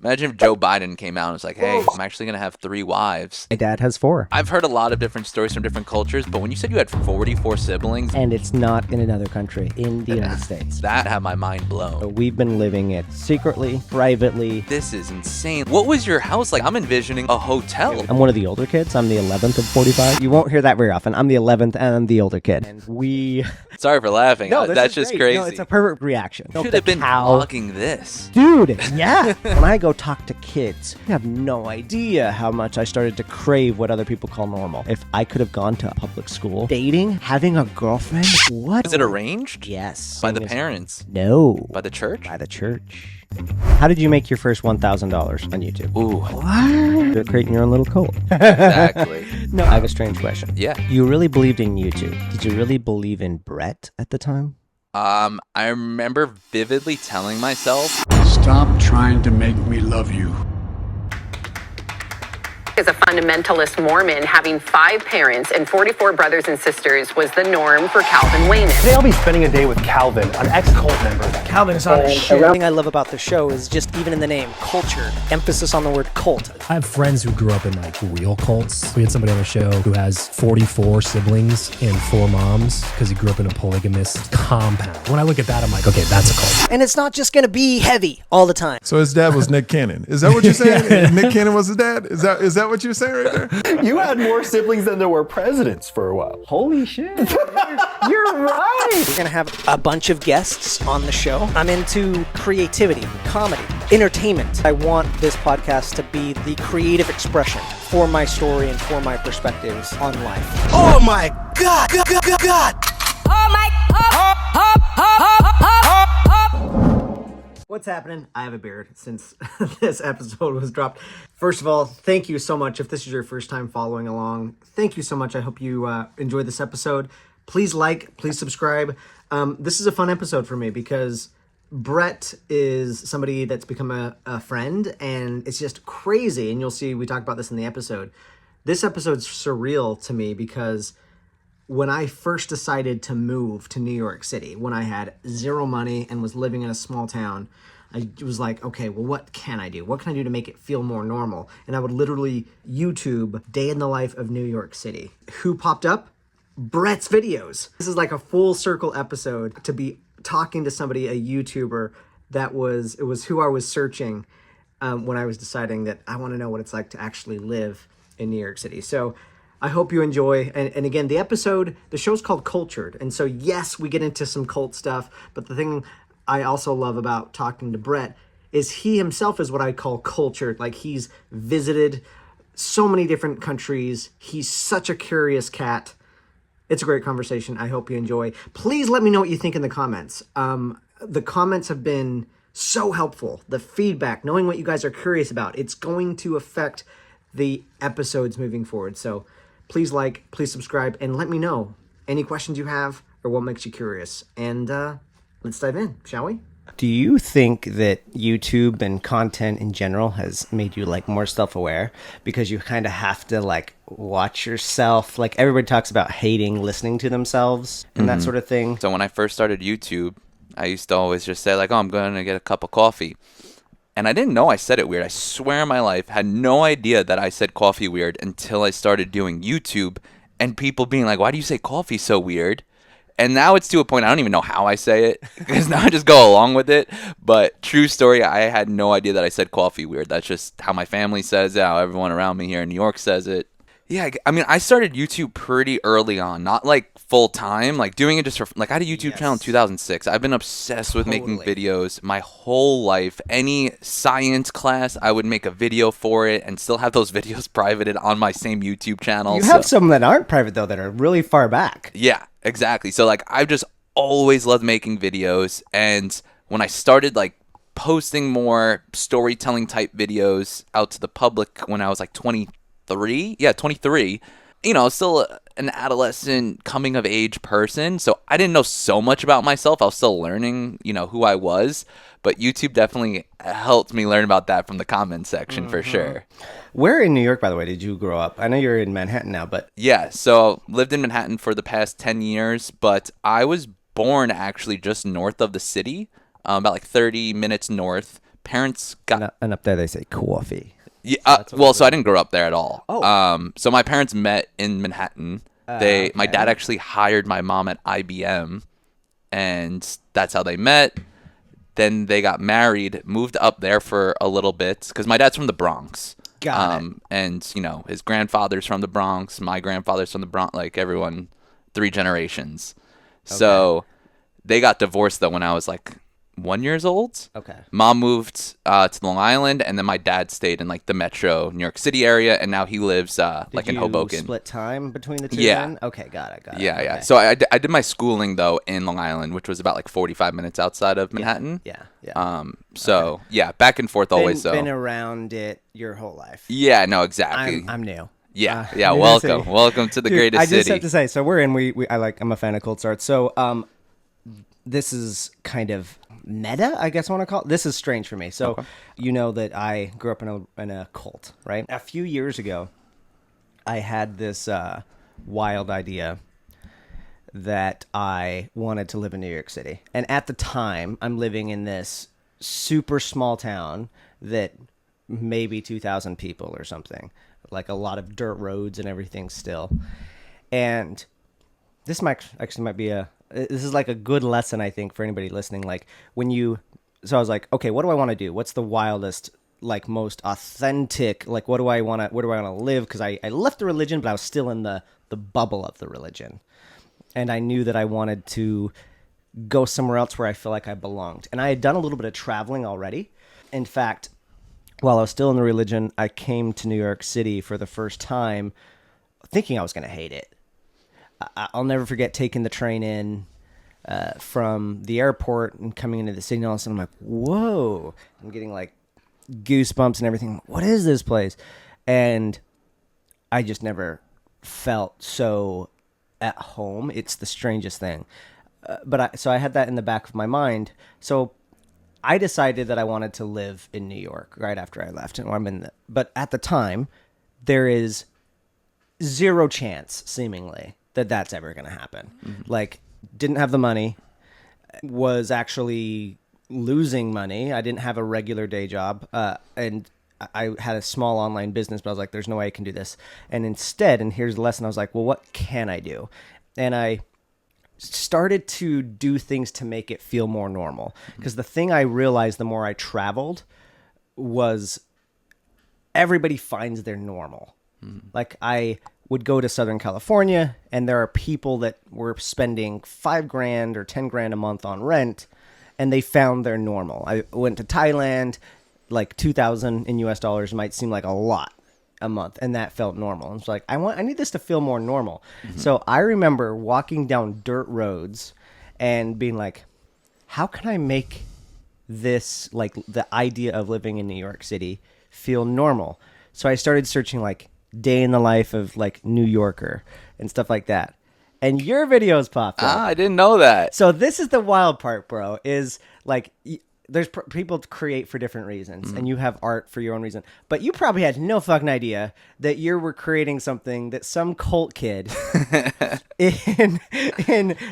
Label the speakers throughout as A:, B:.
A: Imagine if Joe Biden came out and was like, hey, I'm actually going to have 3 wives.
B: My dad has 4.
A: I've heard a lot of different stories from different cultures, but when you said you had 44 siblings...
B: And it's not in another country, in the United States.
A: That had my mind blown.
B: So we've been living it secretly, privately.
A: This is insane. What was your house like? I'm envisioning a hotel.
B: I'm one of the older kids. I'm the 11th of 45. You won't hear that very often. I'm the 11th and I'm the older kid. And we...
A: Sorry for laughing.
B: No,
A: That's just
B: great.
A: crazy.
B: No, it's a perfect reaction.
A: You should have been vlogging this.
B: Dude, yeah. When I go talk to kids, you have no idea how much I started to crave what other people call normal. If I could have gone to public school, dating, having a girlfriend, what?
A: Was it arranged?
B: Yes.
A: By the parents?
B: No.
A: By the church?
B: By the church. How did you make your first $1,000 on YouTube?
A: Ooh.
B: What? You're creating your own little cult.
A: Exactly.
B: No, I have a strange question.
A: Yeah.
B: You really believed in YouTube. Did you really believe in Brett at the time?
A: I remember vividly telling myself,
C: stop trying to make me love you.
D: As a fundamentalist Mormon, having 5 parents and 44 brothers and sisters was the norm for Calvin Wayman.
E: Today I'll be spending a day with Calvin, an ex-cult member.
B: Calvin is on a show. The thing I love about the show is just even in the name, culture, emphasis on the word cult.
F: I have friends who grew up in like real cults. We had somebody on the show who has 44 siblings and 4 moms because he grew up in a polygamist compound. When I look at that, I'm like, okay, that's a cult.
B: And it's not just going to be heavy all the time.
G: So his dad was Nick Cannon. Is that what you're saying? Nick Cannon was his dad? Is that what you're saying right there?
E: You had more siblings than there were presidents for a while.
B: Holy shit. You're right. We're going to have a bunch of guests on the show. I'm into creativity, comedy, entertainment. I want this podcast to be the creative expression for my story and for my perspectives on life. Oh my God. God. Oh my. What's happening? I have a beard since this episode was dropped. First of all, thank you so much. If this is your first time following along, thank you so much. I hope you enjoyed this episode. Please like, please subscribe. This is a fun episode for me because Brett is somebody that's become a friend, and it's just crazy. And you'll see, we talked about this in the episode. This episode's surreal to me because when I first decided to move to New York City, when I had 0 money and was living in a small town, I was like, okay, well, what can I do? What can I do to make it feel more normal? And I would literally YouTube day in the life of New York City. Who popped up? Brett's videos. This is like a full circle episode to be talking to somebody, a YouTuber, it was who I was searching when I was deciding that I want to know what it's like to actually live in New York City. So I hope you enjoy. And again, the show's called Cultured. And so, yes, we get into some cult stuff. But the thing I also love about talking to Brett is he himself is what I call cultured. Like, he's visited so many different countries. He's such a curious cat. It's a great conversation. I hope you enjoy. Please let me know what you think in the comments. The comments have been so helpful. The feedback, knowing what you guys are curious about, it's going to affect the episodes moving forward. So please like, please subscribe, and let me know any questions you have or what makes you curious. And let's dive in, shall we? Do you think that YouTube and content in general has made you like more self-aware because you kind of have to like watch yourself? Like, everybody talks about hating listening to themselves and that sort of thing.
A: So when I first started YouTube, I used to always just say like, oh, I'm going to get a cup of coffee. And I didn't know I said it weird. I swear in my life, had no idea that I said coffee weird until I started doing YouTube and people being like, why do you say coffee so weird? And now it's to a point I don't even know how I say it because now I just go along with it. But true story, I had no idea that I said coffee weird. That's just how my family says it, how everyone around me here in New York says it. Yeah, I mean, I started YouTube pretty early on, not like full time, like doing it just for, like I had a YouTube channel in 2006. I've been obsessed with making videos my whole life. Any science class, I would make a video for it and still have those videos privated on my same YouTube channel.
B: You have some that aren't private though, that are really far back.
A: Yeah, exactly. So like, I've just always loved making videos. And when I started like posting more storytelling type videos out to the public when I was like 23, you know, still an adolescent coming of age person. So I didn't know so much about myself. I was still learning, you know, who I was. But YouTube definitely helped me learn about that from the comment section for sure.
B: Where in New York, by the way, did you grow up? I know you're in Manhattan now, but...
A: Yeah, so lived in Manhattan for the past 10 years, but I was born actually just north of the city, about like 30 minutes north. parents got
B: And up there they say coffee.
A: yeah. Well, so I didn't grow up there at all.
B: Oh.
A: So my parents met in Manhattan. My dad actually hired my mom at IBM, and that's how they met. Then they got married, moved up there for a little bit because my dad's from the Bronx.
B: Got it.
A: And you know, his grandfather's from the Bronx. My grandfather's from the Bronx. Like everyone, 3 generations. So they got divorced though when I was like 1 year old.
B: Okay.
A: Mom moved to Long Island, and then my dad stayed in like the metro New York City area, and now he lives like in Hoboken.
B: Split time between the two?
A: Yeah.
B: Then? Okay, got it.
A: Yeah,
B: okay.
A: yeah. So I did my schooling though in Long Island, which was about like 45 minutes outside of Manhattan.
B: Yeah.
A: So yeah, back and forth always.
B: Been around it your whole life.
A: Yeah, no, exactly.
B: I'm new.
A: Yeah,
B: New to the
A: welcome,
B: city.
A: welcome to the
B: Dude,
A: greatest
B: I just
A: city.
B: have to say, so we're in. I'm a fan of cold starts. So this is kind of meta, I guess I want to call it. This is strange for me. So you know that I grew up in a cult, right? A few years ago, I had this wild idea that I wanted to live in New York City. And at the time, I'm living in this super small town that maybe 2,000 people or something. Like a lot of dirt roads and everything still. And this might be this is like a good lesson, I think, for anybody listening. Like so I was like, okay, what do I want to do? What's the wildest, like most authentic, like where do I want to live? Because I left the religion, but I was still in the bubble of the religion. And I knew that I wanted to go somewhere else where I feel like I belonged. And I had done a little bit of traveling already. In fact, while I was still in the religion, I came to New York City for the first time thinking I was going to hate it. I'll never forget taking the train in from the airport and coming into the city, and all of a sudden I'm like, whoa. I'm getting like goosebumps and everything. What is this place? And I just never felt so at home. It's the strangest thing. So I had that in the back of my mind. So I decided that I wanted to live in New York right after I left. But at the time, there is zero chance, seemingly, that that's ever going to happen. Mm-hmm. Like, didn't have the money, was actually losing money. I didn't have a regular day job, and I had a small online business, but I was like, there's no way I can do this. And instead, and here's the lesson, I was like, well, what can I do? And I started to do things to make it feel more normal. Because the thing I realized the more I traveled was everybody finds their normal. Like I would go to Southern California and there are people that were spending $5,000 or $10,000 a month on rent and they found their normal. I went to Thailand, like 2,000 in US dollars might seem like a lot a month, and that felt normal. It's like I need this to feel more normal. Mm-hmm. So I remember walking down dirt roads and being like, how can I make this, like the idea of living in New York City, feel normal? So I started searching like day in the life of like New Yorker and stuff like that. And your videos popped up.
A: I didn't know that.
B: So this is the wild part, bro, is like there's people create for different reasons, and you have art for your own reason. But you probably had no fucking idea that you were creating something that some cult kid in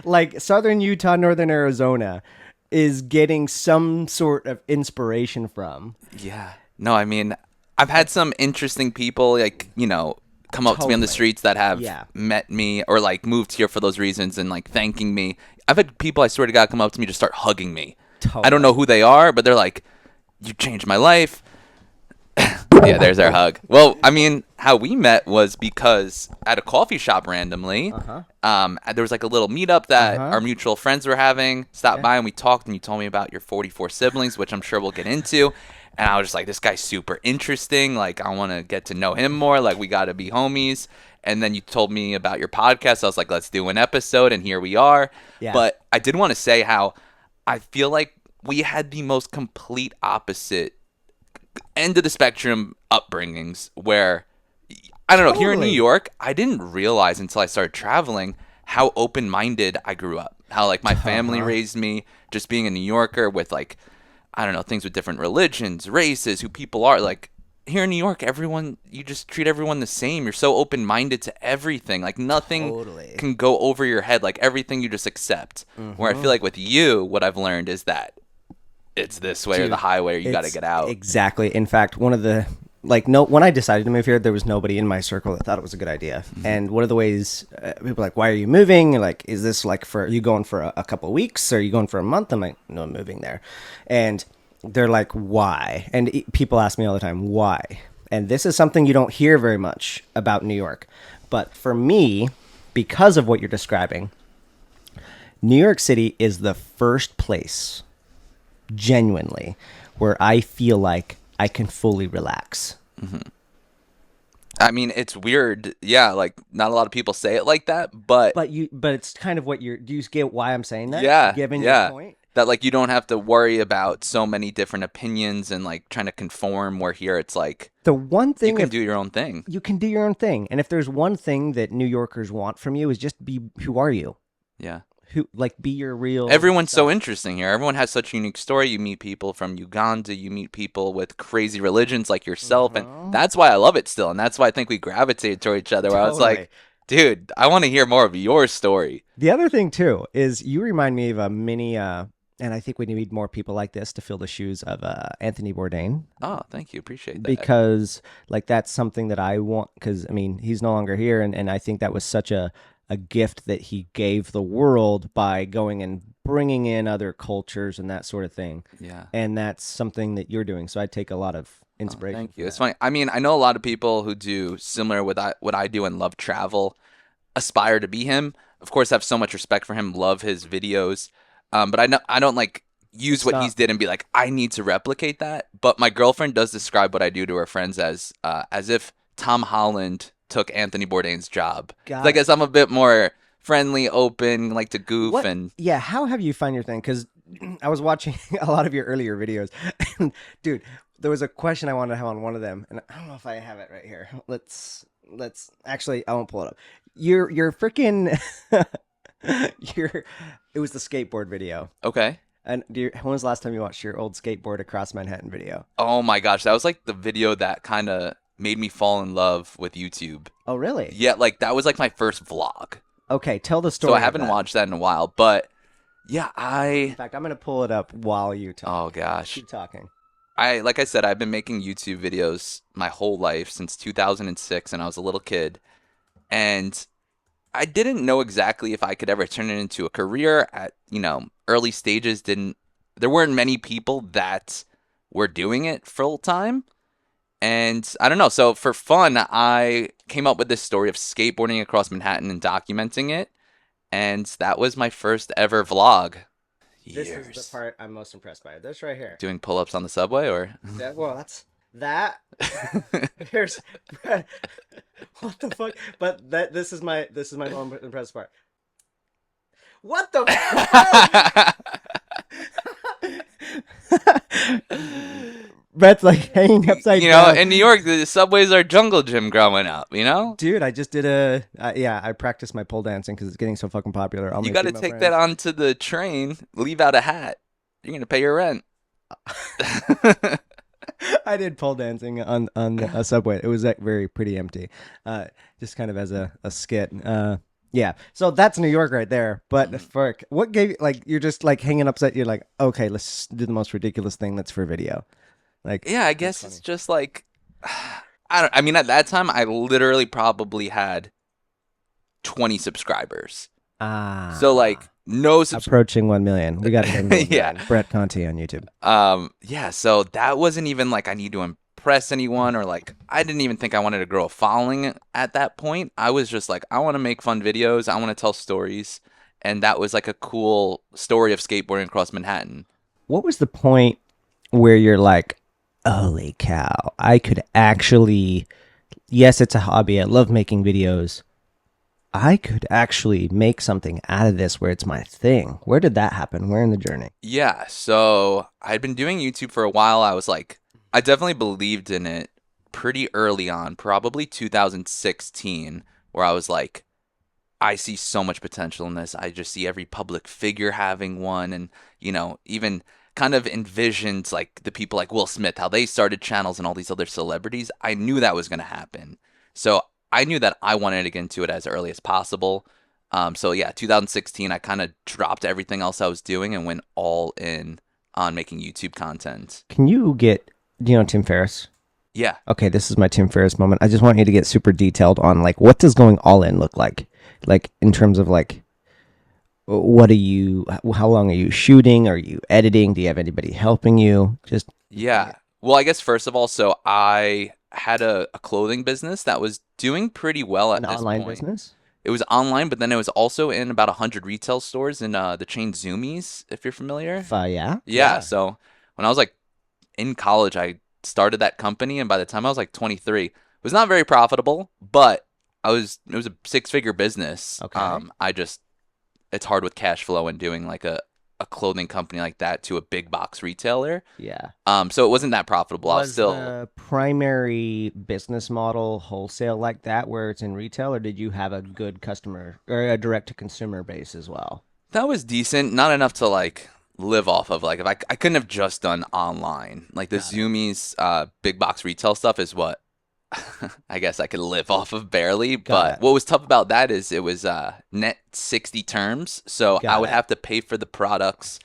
B: like southern Utah, northern Arizona is getting some sort of inspiration from.
A: Yeah. No, I mean, I've had some interesting people, like, you know, come up to me on the streets that have met me or like moved here for those reasons and like thanking me. I've had people, I swear to God, come up to me, just start hugging me. I don't know who they are, but they're like, you changed my life. Yeah, there's our hug. Well, I mean, how we met was because at a coffee shop randomly, there was like a little meetup that our mutual friends were having. Stopped by and we talked, and you told me about your 44 siblings, which I'm sure we'll get into. And I was just like, this guy's super interesting. Like, I want to get to know him more. Like, we got to be homies. And then you told me about your podcast. I was like, let's do an episode. And here we are. Yeah. But I did want to say how I feel like we had the most complete opposite end of the spectrum upbringings where, I don't know, here in New York, I didn't realize until I started traveling how open-minded I grew up. How, like, my family raised me, just being a New Yorker with, like, I don't know, things with different religions, races, who people are. Like, here in New York, everyone, you just treat everyone the same. You're so open-minded to everything. Like, nothing can go over your head. Like, everything you just accept. Where I feel like with you, what I've learned is that it's this way or the highway, or you got to get out.
B: Exactly. In fact, one of the when I decided to move here, there was nobody in my circle that thought it was a good idea. And one of the ways people are like, why are you moving? Like, is this like are you going for a couple of weeks, or are you going for a month? I'm like, no, I'm moving there. And they're like, why? And people ask me all the time, why? And this is something you don't hear very much about New York. But for me, because of what you're describing, New York City is the first place, genuinely, where I feel like I can fully relax.
A: I mean, it's weird. Yeah, like not a lot of people say it like that, but
B: But it's kind of what do you get why I'm saying that?
A: yeah,
B: Given
A: yeah.
B: your point?
A: That like you don't have to worry about so many different opinions and like trying to conform, where here it's like
B: The one thing
A: you can do your own thing.
B: You can do your own thing. And if there's one thing that New Yorkers want from you is just who are you?
A: Yeah.
B: Be your real
A: Everyone's
B: self.
A: so interesting here. Everyone has such a unique story. You meet people from Uganda, you meet people with crazy religions like yourself, and that's why I love it still. And that's why I think we gravitate toward each other. Where I was like, dude, I want to hear more of your story.
B: The other thing too is you remind me of a mini and I think we need more people like this to fill the shoes of Anthony Bourdain.
A: Oh, thank you. Appreciate that.
B: Because like that's something that I want, because I mean he's no longer here, and I think that was such a gift that he gave the world by going and bringing in other cultures and that sort of thing.
A: Yeah.
B: And that's something that you're doing. So I take a lot of inspiration.
A: Thank you. It's funny. I mean, I know a lot of people who do similar with what I do and love travel, aspire to be him. Of course, I have so much respect for him, love his videos. But I don't like use what he's did and be like, I need to replicate that. But my girlfriend does describe what I do to her friends as if Tom Holland took Anthony Bourdain's job. I guess I'm a bit more friendly, open, like to goof and
B: yeah. How have you found your thing? Because I was watching a lot of your earlier videos, and dude, there was a question I wanted to have on one of them, and I don't know if I have it right here. Let's actually, I won't pull it up. You're freaking it was the skateboard video.
A: Okay.
B: And when was the last time you watched your old skateboard across Manhattan video?
A: Oh my gosh, that was like the video that kind of made me fall in love with YouTube.
B: Oh, really?
A: Yeah, like that was like my first vlog.
B: Okay, tell the story.
A: So I haven't watched that in a while, but yeah,
B: In fact, I'm gonna pull it up while you talk.
A: Oh gosh.
B: Keep talking.
A: Like I said, I've been making YouTube videos my whole life since 2006, and I was a little kid, and I didn't know exactly if I could ever turn it into a career. At early stages, there weren't many people that were doing it full time. And I don't know. So for fun, I came up with this story of skateboarding across Manhattan and documenting it. And that was my first ever vlog.
B: This is the part I'm most impressed by. This right here.
A: Doing pull-ups on the subway, or?
B: That's that. Here's what the fuck? But this is my most impressed part. What the fuck? Brett's like hanging upside down.
A: In New York, the subways are jungle gym growing up,
B: Dude, I just did I practiced my pole dancing because it's getting so fucking popular.
A: You got to take that onto the train, leave out a hat. You're going to pay your rent.
B: I did pole dancing on a subway. It was like pretty empty. Just kind of as a skit. Yeah. So that's New York right there. But fuck, what gave you, like, you're just like hanging upside. You're like, okay, let's do the most ridiculous thing that's for video. Like,
A: yeah, I guess it's just like, I mean, at that time, I literally probably had 20 subscribers. So like no
B: approaching 1 million. We got to
A: yeah.
B: Brett Conti on YouTube.
A: Yeah. So that wasn't even like I need to impress anyone, or like I didn't even think I wanted to grow a following at that point. I was just like, I want to make fun videos. I want to tell stories. And that was like a cool story of skateboarding across Manhattan.
B: What was the point where you're like, holy cow, I could actually, yes, it's a hobby. I love making videos. I could actually make something out of this where it's my thing. Where did that happen? Where in the journey?
A: Yeah. So I'd been doing YouTube for a while. I was like, I definitely believed in it pretty early on, probably 2016, where I was like, I see so much potential in this. I just see every public figure having one, and, even kind of envisioned like the people like Will Smith, how they started channels and all these other celebrities. I knew that was going to happen. So I knew that I wanted to get into it as early as possible. So yeah, 2016, I kind of dropped everything else I was doing and went all in on making YouTube content.
H: Can you get, do you know Tim Ferriss?
A: Yeah.
H: Okay, this is my Tim Ferriss moment. I just want you to get super detailed on like what does going all in look like? Like in terms of like what are you how long are you shooting? Are you editing? Do you have anybody helping you? Just
A: Yeah. Well, I guess first of all, so I had a clothing business that was doing pretty well at
H: an
A: this
H: online
A: point.
H: business?
A: It was online, but then it was also in about 100 retail stores in the chain Zoomies, if you're familiar.
H: Yeah.
A: Yeah. So when I was like in college, I started that company, and by the time I was like 23, it was not very profitable, but it was a 6-figure business.
H: Okay.
A: It's hard with cash flow and doing like a clothing company like that to a big box retailer.
H: Yeah.
A: So it wasn't that profitable. I was
H: Was
A: still
H: the primary business model wholesale like that where it's in retail, or did you have a good customer or a direct to consumer base as well?
A: that was decent, not enough to like live off of. Like if I couldn't have just done online. Like the Zoomies big box retail stuff is what I guess I could live off of barely. But what was tough about that is it was net 60 terms. So I would have to pay for the products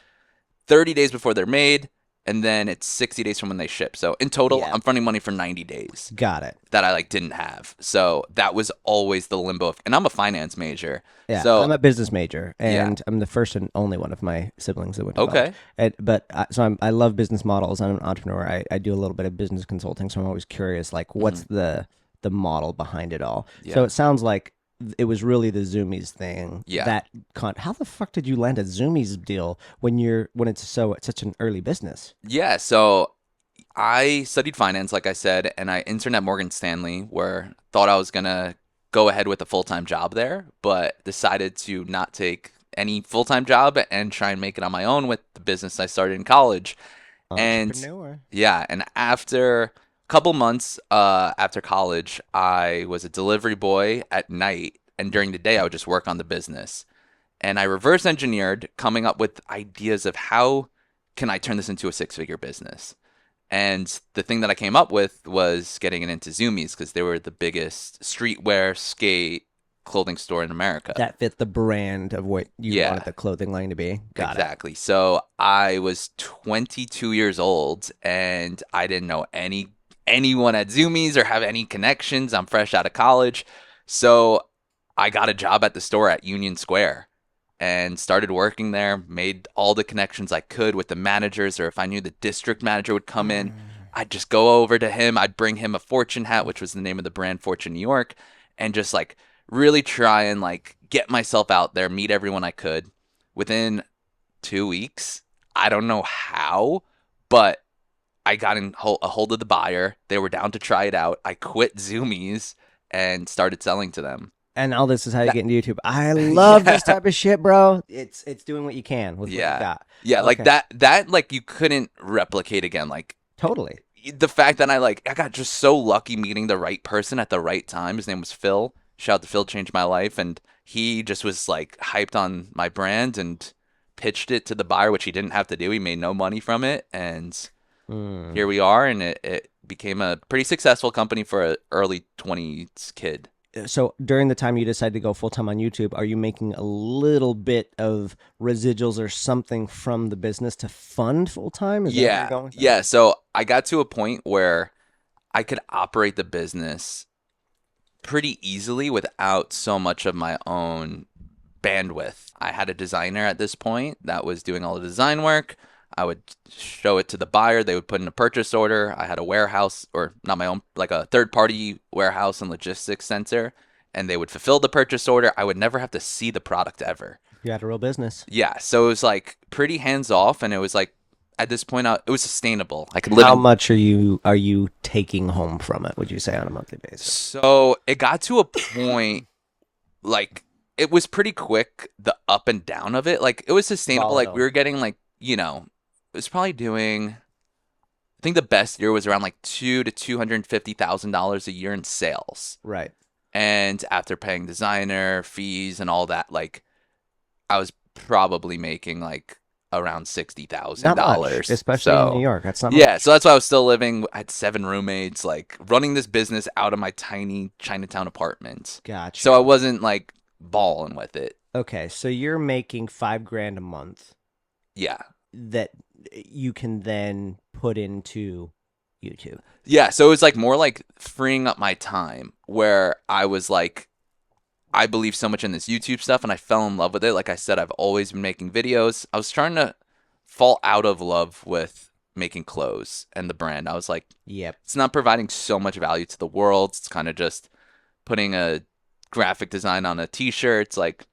A: 30 days before they're made, and then it's 60 days from when they ship. So in total, I'm fronting money for 90 days.
H: Got it.
A: That I like didn't have. So that was always the limbo. And I'm a finance major.
H: Yeah,
A: so
H: I'm a business major, and I'm the first and only one of my siblings that went to college. I love business models. I'm an entrepreneur. I do a little bit of business consulting, so I'm always curious, like, what's the model behind it all?
A: Yeah.
H: So it sounds like it was really the Zoomies thing.
A: Yeah.
H: How the fuck did you land a Zoomies deal when it's such an early business?
A: Yeah, so I studied finance, like I said, and I interned at Morgan Stanley, where thought I was gonna go ahead with a full-time job there, but decided to not take any full-time job and try and make it on my own with the business I started in college.
H: Entrepreneur.
A: And after a couple months after college, I was a delivery boy at night, and during the day I would just work on the business. And I reverse engineered coming up with ideas of how can I turn this into a 6-figure business. And the thing that I came up with was getting it into Zoomies because they were the biggest streetwear, skate, clothing store in America.
H: That fit the brand of what you wanted the clothing line to be. Got
A: exactly. So I was 22 years old, and I didn't know anyone at Zoomies or have any connections. I'm fresh out of college. So I got a job at the store at Union Square and started working there, made all the connections I could with the managers, or if I knew the district manager would come in, I'd just go over to him. I'd bring him a Fortune hat, which was the name of the brand, Fortune New York, and just like really try and like get myself out there, meet everyone I could. Within 2 weeks, I don't know how, but I got a hold of the buyer. They were down to try it out. I quit Zoomies and started selling to them.
H: And all this is how you get into YouTube. I love this type of shit, bro. It's doing what you can with what you got.
A: Yeah,
H: Okay.
A: like that like you couldn't replicate again. Like
H: Totally.
A: the fact that I got just so lucky meeting the right person at the right time. His name was Phil. Shout out to Phil, changed my life, and he just was like hyped on my brand and pitched it to the buyer, which he didn't have to do. He made no money from it, and here we are, and it became a pretty successful company for an early 20s kid.
H: So during the time you decided to go full-time on YouTube, are you making a little bit of residuals or something from the business to fund full-time? Is that where you're going with that?
A: Yeah. So I got to a point where I could operate the business pretty easily without so much of my own bandwidth. I had a designer at this point that was doing all the design work. I would show it to the buyer. They would put in a purchase order. I had a warehouse, or not my own, like a third-party warehouse and logistics center, and they would fulfill the purchase order. I would never have to see the product ever.
H: You had a real business.
A: Yeah, so it was like pretty hands-off, and it was like at this point, it was sustainable. I could live.
H: How much are you taking home from it, would you say, on a monthly basis?
A: So it got to a point, like, it was pretty quick, the up and down of it. Like, it was sustainable.
H: Volatile.
A: Like, we were getting, like, it was probably doing, I think the best year was around like $200,000 to $250,000 a year in sales.
H: Right.
A: And after paying designer fees and all that, like I was probably making like around $60,000.
H: Not much, especially in New York. That's not
A: yeah.
H: much.
A: So that's why I was still living. I had 7 roommates, like running this business out of my tiny Chinatown apartment.
H: Gotcha.
A: So I wasn't like balling with it.
H: Okay, so you're making $5,000 a month.
A: Yeah.
H: That you can then put into YouTube.
A: Yeah, so it was like more like freeing up my time where I was like, I believe so much in this YouTube stuff and I fell in love with it. Like I said, I've always been making videos. I was trying to fall out of love with making clothes and the brand. I was like,
H: Yep.
A: it's not providing so much value to the world. It's kind of just putting a graphic design on a t-shirt. It's like,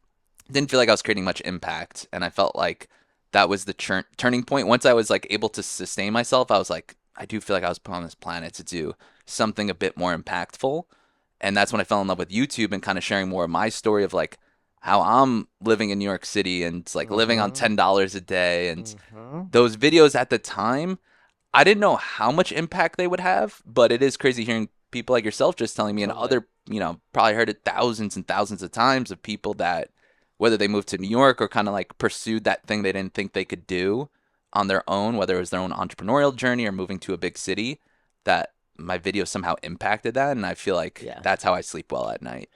A: didn't feel like I was creating much impact. And I felt like that was the turning point. Once I was like able to sustain myself, I was like, I do feel like I was put on this planet to do something a bit more impactful. And that's when I fell in love with YouTube and kind of sharing more of my story of like how I'm living in New York City and it's like living on $10 a day. And those videos at the time, I didn't know how much impact they would have, but it is crazy hearing people like yourself just telling me and other, probably heard it thousands and thousands of times of people that whether they moved to New York or kind of like pursued that thing they didn't think they could do on their own, whether it was their own entrepreneurial journey or moving to a big city, that my video somehow impacted that. And I feel like that's how I sleep well at night.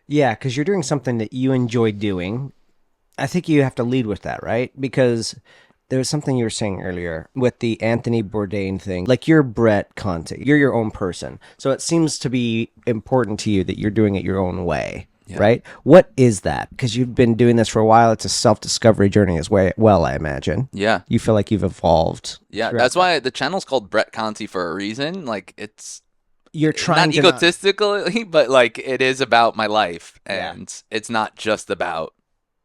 H: Yeah, because you're doing something that you enjoy doing. I think you have to lead with that, right? Because there was something you were saying earlier with the Anthony Bourdain thing. Like you're Brett Conti. You're your own person. So it seems to be important to you that you're doing it your own way. Yeah. Right? What is that? Because you've been doing this for a while. It's a self-discovery journey as well, I imagine.
A: Yeah.
H: You feel like you've evolved.
A: Yeah, that's why the channel's called Brett Conti for a reason. Like
H: you're trying
A: not egotistically, but like it is about my life. And it's not just about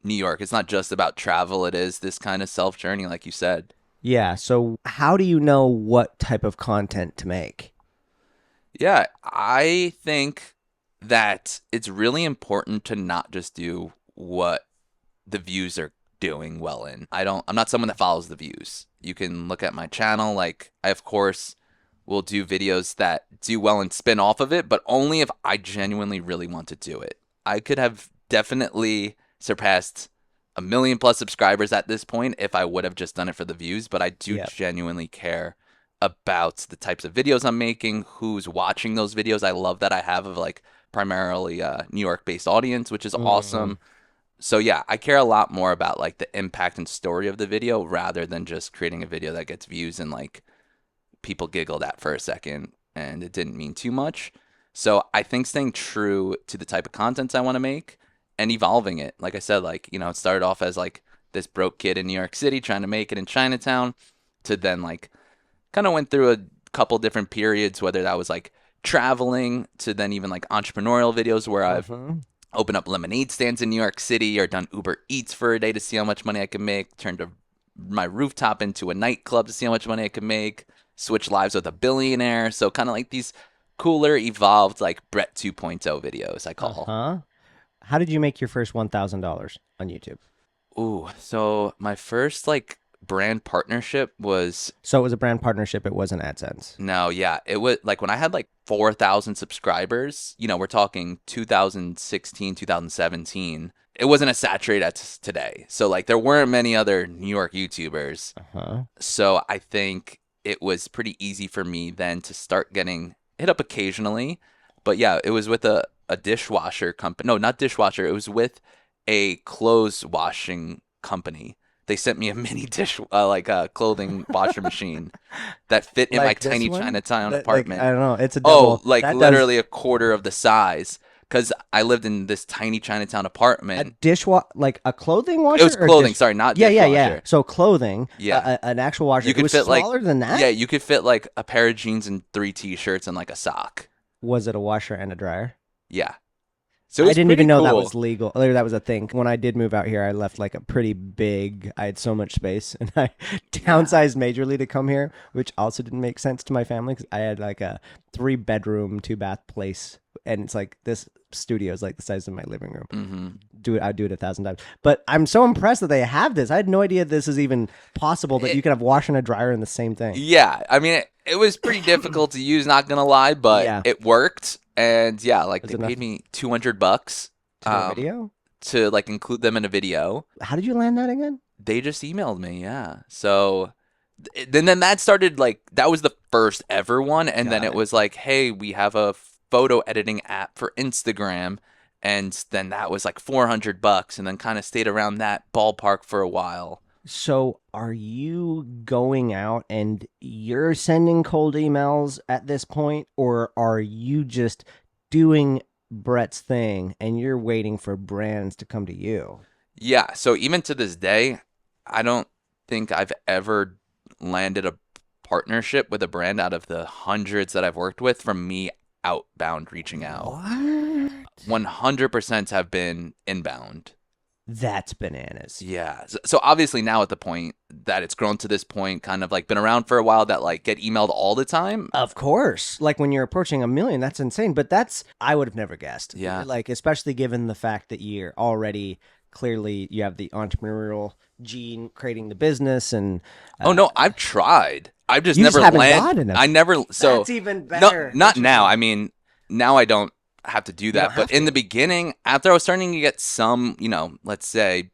A: New York. It's not just about travel. It is this kind of self-journey, like you said.
H: Yeah. So how do you know what type of content to make?
A: Yeah, I think that it's really important to not just do what the views are doing well in. I'm not someone that follows the views. You can look at my channel. Like I, of course, will do videos that do well and spin off of it, but only if I genuinely really want to do it. I could have definitely surpassed 1 million plus subscribers at this point if I would have just done it for the views, but I do genuinely care about the types of videos I'm making, who's watching those videos. I love that I have of like primarily a New York based audience, which is awesome. So yeah, I care a lot more about like the impact and story of the video rather than just creating a video that gets views and like people giggled at for a second and it didn't mean too much. So I think staying true to the type of content I want to make and evolving it. Like I said, like, it started off as like this broke kid in New York City trying to make it in Chinatown to then like kind of went through a couple different periods, whether that was like traveling to then even like entrepreneurial videos where I've opened up lemonade stands in New York City or done Uber Eats for a day to see how much money I could make, turned my rooftop into a nightclub to see how much money I could make, switched lives with a billionaire. So kind of like these cooler, evolved like Brett 2.0 videos, I call.
H: How did you make your first $1,000 on YouTube?
A: Ooh, so my first like brand partnership was...
H: So it was a brand partnership, it wasn't AdSense?
A: No, yeah. It was like when I had like 4,000 subscribers, we're talking 2016, 2017. It wasn't as saturated as today. So like there weren't many other New York YouTubers. So I think it was pretty easy for me then to start getting hit up occasionally. But yeah, it was with a dishwasher company. No, not dishwasher. It was with a clothes washing company. They sent me a mini clothing washer machine that fit in my tiny Chinatown apartment.
H: I don't know. It's a double.
A: Literally a quarter of the size. Because I lived in this tiny Chinatown apartment.
H: Like a clothing washer?
A: It was clothing. Sorry, not dishwasher.
H: Yeah. So clothing.
A: Yeah.
H: An actual washer.
A: You could
H: it was
A: fit
H: smaller than that?
A: Yeah, you could fit like a pair of jeans and 3 t-shirts and like a sock.
H: Was it a washer and a dryer?
A: Yeah. So I
H: didn't even know that
A: cool.
H: was legal. Or that was a thing. When I did move out here, I left like a pretty big, I had so much space and I downsized majorly to come here, which also didn't make sense to my family because I had like a 3-bedroom, 2-bath place. And it's like this studio is like the size of my living room. I'd do it 1,000 times. But I'm so impressed that they have this. I had no idea this is even possible that you could have washer and a dryer in the same thing.
A: Yeah. I mean, it was pretty difficult to use, not going to lie, but it worked. And yeah, like they paid me $200
H: video
A: to like include them in a video.
H: How did you land that again?
A: They just emailed me. Yeah. So then that started like, that was the first ever one. And then it was like, hey, we have a photo editing app for Instagram. And then that was like $400 and then kind of stayed around that ballpark for a while.
H: So are you going out and you're sending cold emails at this point, or are you just doing Brett's thing and you're waiting for brands to come to you?
A: Yeah. So even to this day, I don't think I've ever landed a partnership with a brand out of the hundreds that I've worked with from me outbound reaching out.
H: What?
A: 100% have been inbound.
H: That's bananas.
A: Yeah. So obviously now at the point that it's grown to this point, kind of like been around for a while, that like get emailed all the time.
H: Of course. Like when you're approaching 1 million, that's insane. But I would have never guessed.
A: Yeah.
H: Like, especially given the fact that you're already clearly, you have the entrepreneurial gene creating the business and.
A: Oh, no, I've tried. I've just
H: You
A: never
H: just haven't
A: landed.
H: gotten them.
A: I never. So
H: That's even better.
A: No, not now. I mean, now I don't have to do that.
H: don't have
A: But in
H: to.
A: the beginning, after I was starting to get some, let's say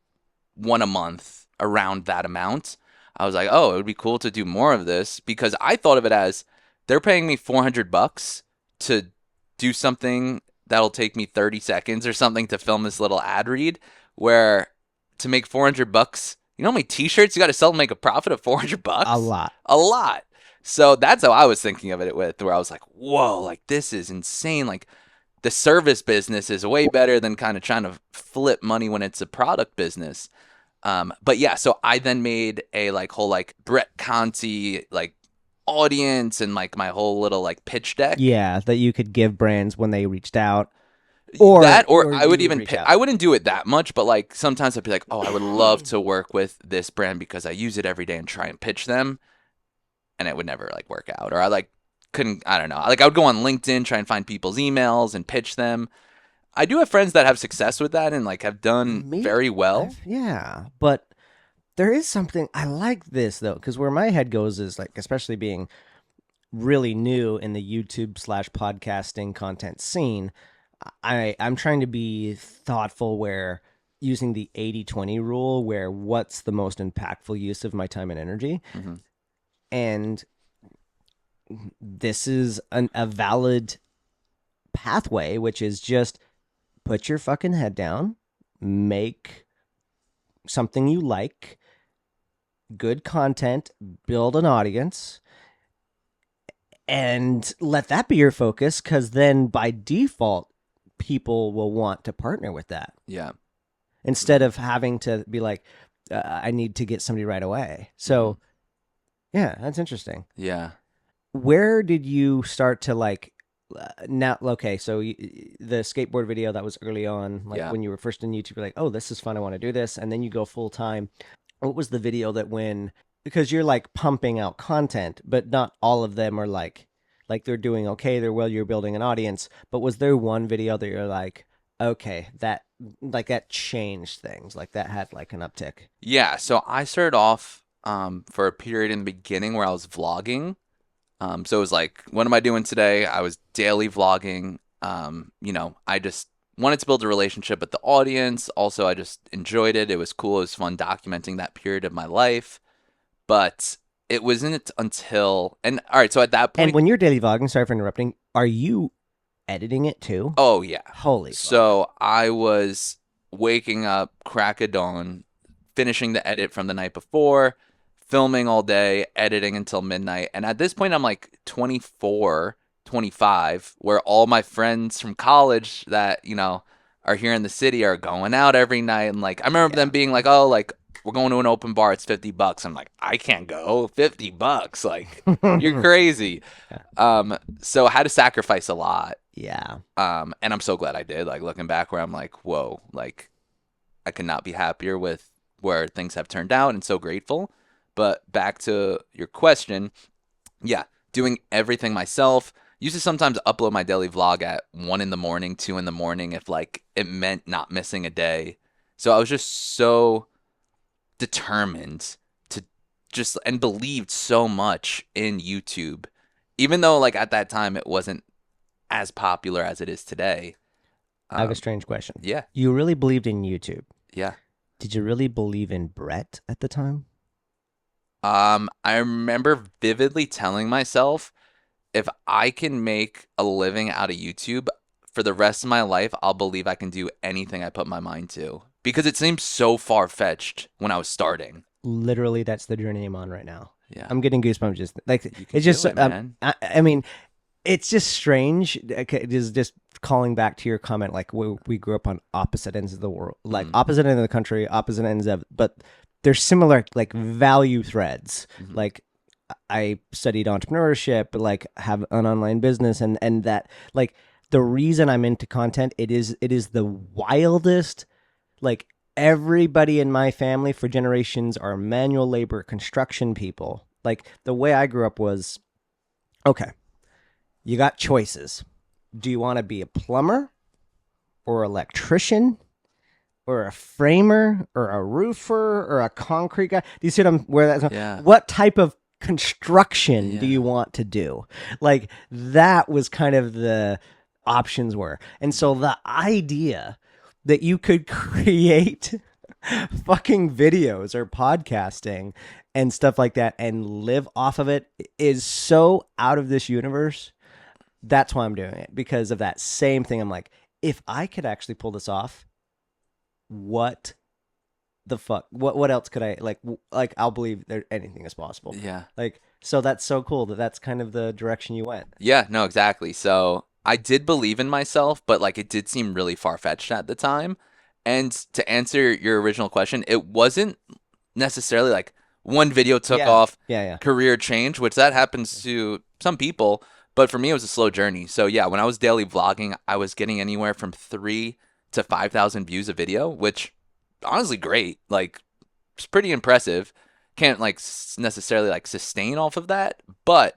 A: one a month around that amount, I was like, oh, it would be cool to do more of this, because I thought of it as they're paying me $400 to do something that'll take me 30 seconds or something to film this little ad read, where to make $400, you know how many t-shirts you got to sell to make a profit of $400?
H: A lot.
A: A lot. So that's how I was thinking of it with, where I was like, whoa, like this is insane. Like the service business is way better than kind of trying to flip money when it's a product business. But yeah, so I then made a whole Brett Conti audience and my whole little pitch deck.
H: Yeah, that you could give brands when they reached out. Or
A: I would
H: you
A: even
H: reach out.
A: I wouldn't do it that much, but sometimes I'd be like, oh, I would love to work with this brand because I use it every day and try and pitch them, and it would never work out. Or I couldn't, I don't know. I would go on LinkedIn, try and find people's emails and pitch them. I do have friends that have success with that and have done very well.
H: Yeah, but there is something I like this though, because where my head goes is especially being really new in the YouTube/podcasting content scene, I'm trying to be thoughtful where using the 80-20 rule, where what's the most impactful use of my time and energy.
A: Mm-hmm.
H: And this is a valid pathway, which is just put your fucking head down, make something you like, good content, build an audience, and let that be your focus, because then by default, people will want to partner with that.
A: Yeah.
H: Instead of having to be like, I need to get somebody right away. So, yeah, that's interesting.
A: Yeah.
H: Where did you start to now? Okay, so the skateboard video that was early on, when you were first in YouTube, you're like, oh, this is fun, I want to do this, and then you go full time. What was the video that because you're pumping out content, but not all of them are like they're doing okay, you're building an audience, but was there one video that you're like, okay, that changed things, that had an uptick?
A: Yeah, so I started off for a period in the beginning where I was vlogging. So it was what am I doing today? I was daily vlogging. I just wanted to build a relationship with the audience. Also, I just enjoyed it. It was cool. It was fun documenting that period of my life. But it wasn't until, all right, so at that point.
H: And when you're daily vlogging, sorry for interrupting, are you editing it too?
A: Oh, yeah.
H: Holy fuck.
A: So I was waking up, crack of dawn, finishing the edit from the night before, filming all day, editing until midnight. And at this point, I'm 24, 25, where all my friends from college that, are here in the city are going out every night. And I remember them being oh, we're going to an open bar, it's $50. I'm I can't go. $50. You're crazy. So I had to sacrifice a lot.
H: Yeah.
A: And I'm so glad I did. Looking back, where I'm whoa, I could not be happier with where things have turned out, and so grateful. But back to your question, yeah, doing everything myself. Used to sometimes upload my daily vlog at 1 a.m, 2 a.m, if it meant not missing a day. So I was just so determined to and believed so much in YouTube, even though at that time it wasn't as popular as it is today.
H: I have a strange question.
A: Yeah.
H: You really believed in YouTube.
A: Yeah.
H: Did you really believe in Brett at the time?
A: I remember vividly telling myself, if I can make a living out of YouTube for the rest of my life, I'll believe I can do anything I put my mind to. Because it seemed so far-fetched when I was starting.
H: literally that's the journey I'm on right now.
A: Yeah.
H: I'm getting goosebumps just like
A: You can
H: it's just
A: do it, man.
H: I mean, it's just strange. It is just calling back to your comment, like we grew up on opposite ends of the world, like opposite end of the country, opposite ends of, but there's similar like value threads. Like I studied entrepreneurship, but like have an online business, and that like the reason I'm into content, it is the wildest. Like everybody in my family for generations are manual labor construction people. Like the way I grew up was, okay, you got choices. Do you want to be a plumber or electrician or a framer or a roofer or a concrete guy? Do you see where that's
A: Yeah.
H: What type of construction do you want to do? Like that was kind of the options were. And so the idea that you could create fucking videos or podcasting and stuff like that and live off of it is so out of this universe. That's why I'm doing it, because of that same thing. I'm like, if I could actually pull this off, what the fuck? What else could I like? I'll believe that anything is possible.
A: Yeah.
H: Like, so that's so cool that's kind of the direction you went.
A: Yeah, no, exactly. So I did believe in myself, but like it did seem really far-fetched at the time. And to answer your original question, it wasn't necessarily like one video took off, career change, which that happens to some people. But for me, it was a slow journey. So yeah, when I was daily vlogging, I was getting anywhere from 3,000 to 5,000 views a video, which honestly great. Like it's pretty impressive. Can't like necessarily like sustain off of that. But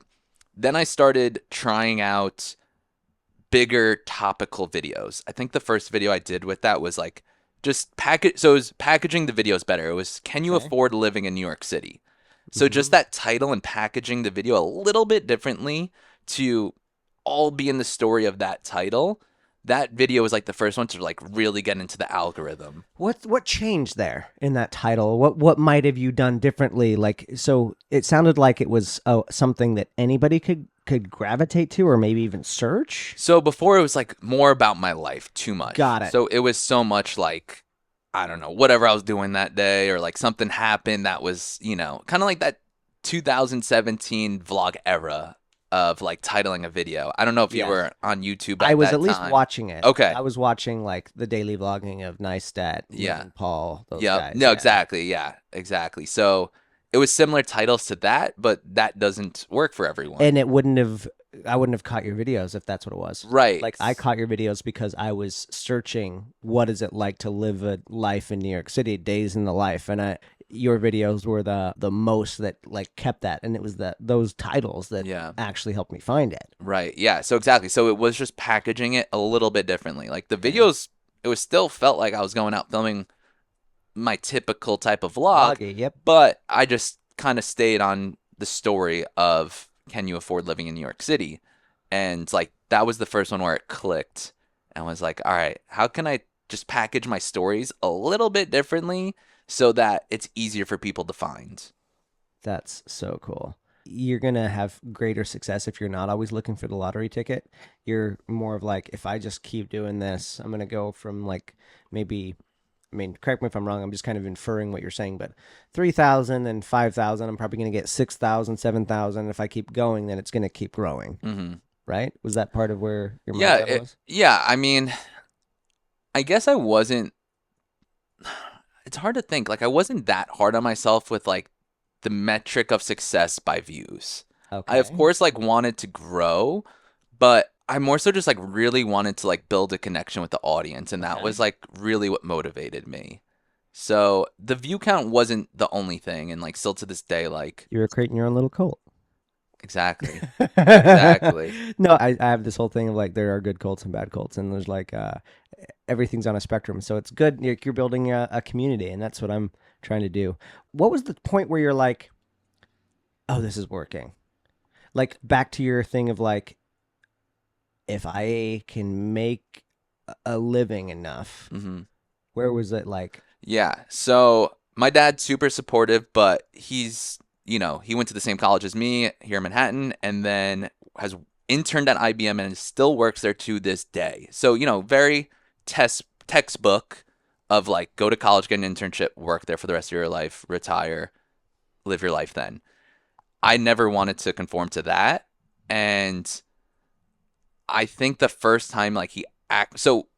A: then I started trying out bigger topical videos. I think the first video I did with that was like just package. So it was packaging the videos better. It was, can you afford living in New York City? So just that title and packaging the video a little bit differently to all be in the story of that title. That video was like the first one to like really get into the algorithm.
H: What changed there in that title? What might have you done differently? Like, so it sounded like it was something that anybody could gravitate to or maybe even search.
A: So before it was like more about my life too much.
H: Got it.
A: So it was so much like, I don't know, whatever I was doing that day, or like something happened that was, you know, kind of like that 2017 vlog era of like titling a video. I don't know if you were on YouTube at
H: I was
A: that
H: at least
A: time.
H: watching it.
A: Okay.
H: I was watching like the daily vlogging of Neistat, and Paul, those guys.
A: No, exactly. Yeah, exactly. So it was similar titles to that, but that doesn't work for everyone.
H: And I wouldn't have caught your videos if that's what it was.
A: Right.
H: Like I caught your videos because I was searching what is it like to live a life in New York City, days in the life, and your videos were the most that like kept that, and it was those titles that actually helped me find it.
A: Right. Yeah. So exactly. So it was just packaging it a little bit differently. Like the videos, it was still felt like I was going out filming my typical type of vlog.
H: Yep.
A: But I just kind of stayed on the story of, can you afford living in New York City? And like that was the first one where it clicked and was like, all right, how can I just package my stories a little bit differently so that it's easier for people to find?
H: That's so cool. You're going to have greater success if you're not always looking for the lottery ticket. You're more of like, if I just keep doing this, I'm going to go from like maybe, I mean, correct me if I'm wrong, I'm just kind of inferring what you're saying, but 3,000 and 5,000, I'm probably going to get 6,000, 7,000. If I keep going, then it's going to keep growing.
A: Mm-hmm.
H: Right? Was that part of where your mindset was?
A: Yeah. I mean, I guess I wasn't, it's hard to think. Like I wasn't that hard on myself with like the metric of success by views.
H: Okay.
A: I of course like wanted to grow, but I more so just like really wanted to like build a connection with the audience, and that was like really what motivated me. So the view count wasn't the only thing, and like still to this day, like
H: you were creating your own little cult.
A: Exactly. Exactly.
H: No, I have this whole thing of like there are good cults and bad cults, and there's like everything's on a spectrum. So it's good. You're building a community, and that's what I'm trying to do. What was the point where you're like, oh, this is working? Like back to your thing of like, if I can make a living enough, where was it like?
A: Yeah. So my dad's super supportive, but he's, you know, he went to the same college as me here in Manhattan, and then has interned at IBM and still works there to this day. So, you know, very textbook of like go to college, get an internship, work there for the rest of your life, retire, live your life then. I never wanted to conform to that. And I think the first time like so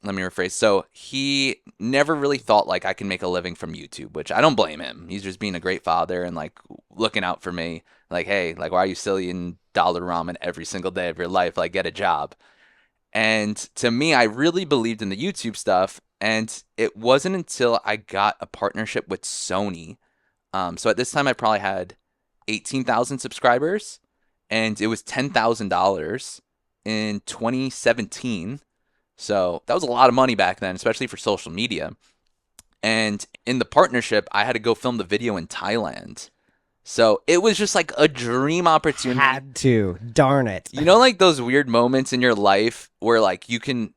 A: let me rephrase. So he never really thought like I can make a living from YouTube, which I don't blame him. He's just being a great father and like looking out for me. Like, hey, like why are you still eating dollar ramen every single day of your life? Like get a job. And to me, I really believed in the YouTube stuff. And it wasn't until I got a partnership with Sony. So at this time, I probably had 18,000 subscribers, and it was $10,000 in 2017. So that was a lot of money back then, especially for social media. And in the partnership, I had to go film the video in Thailand. So it was just like a dream opportunity.
H: Had to. Darn it.
A: You know, like those weird moments in your life where like you can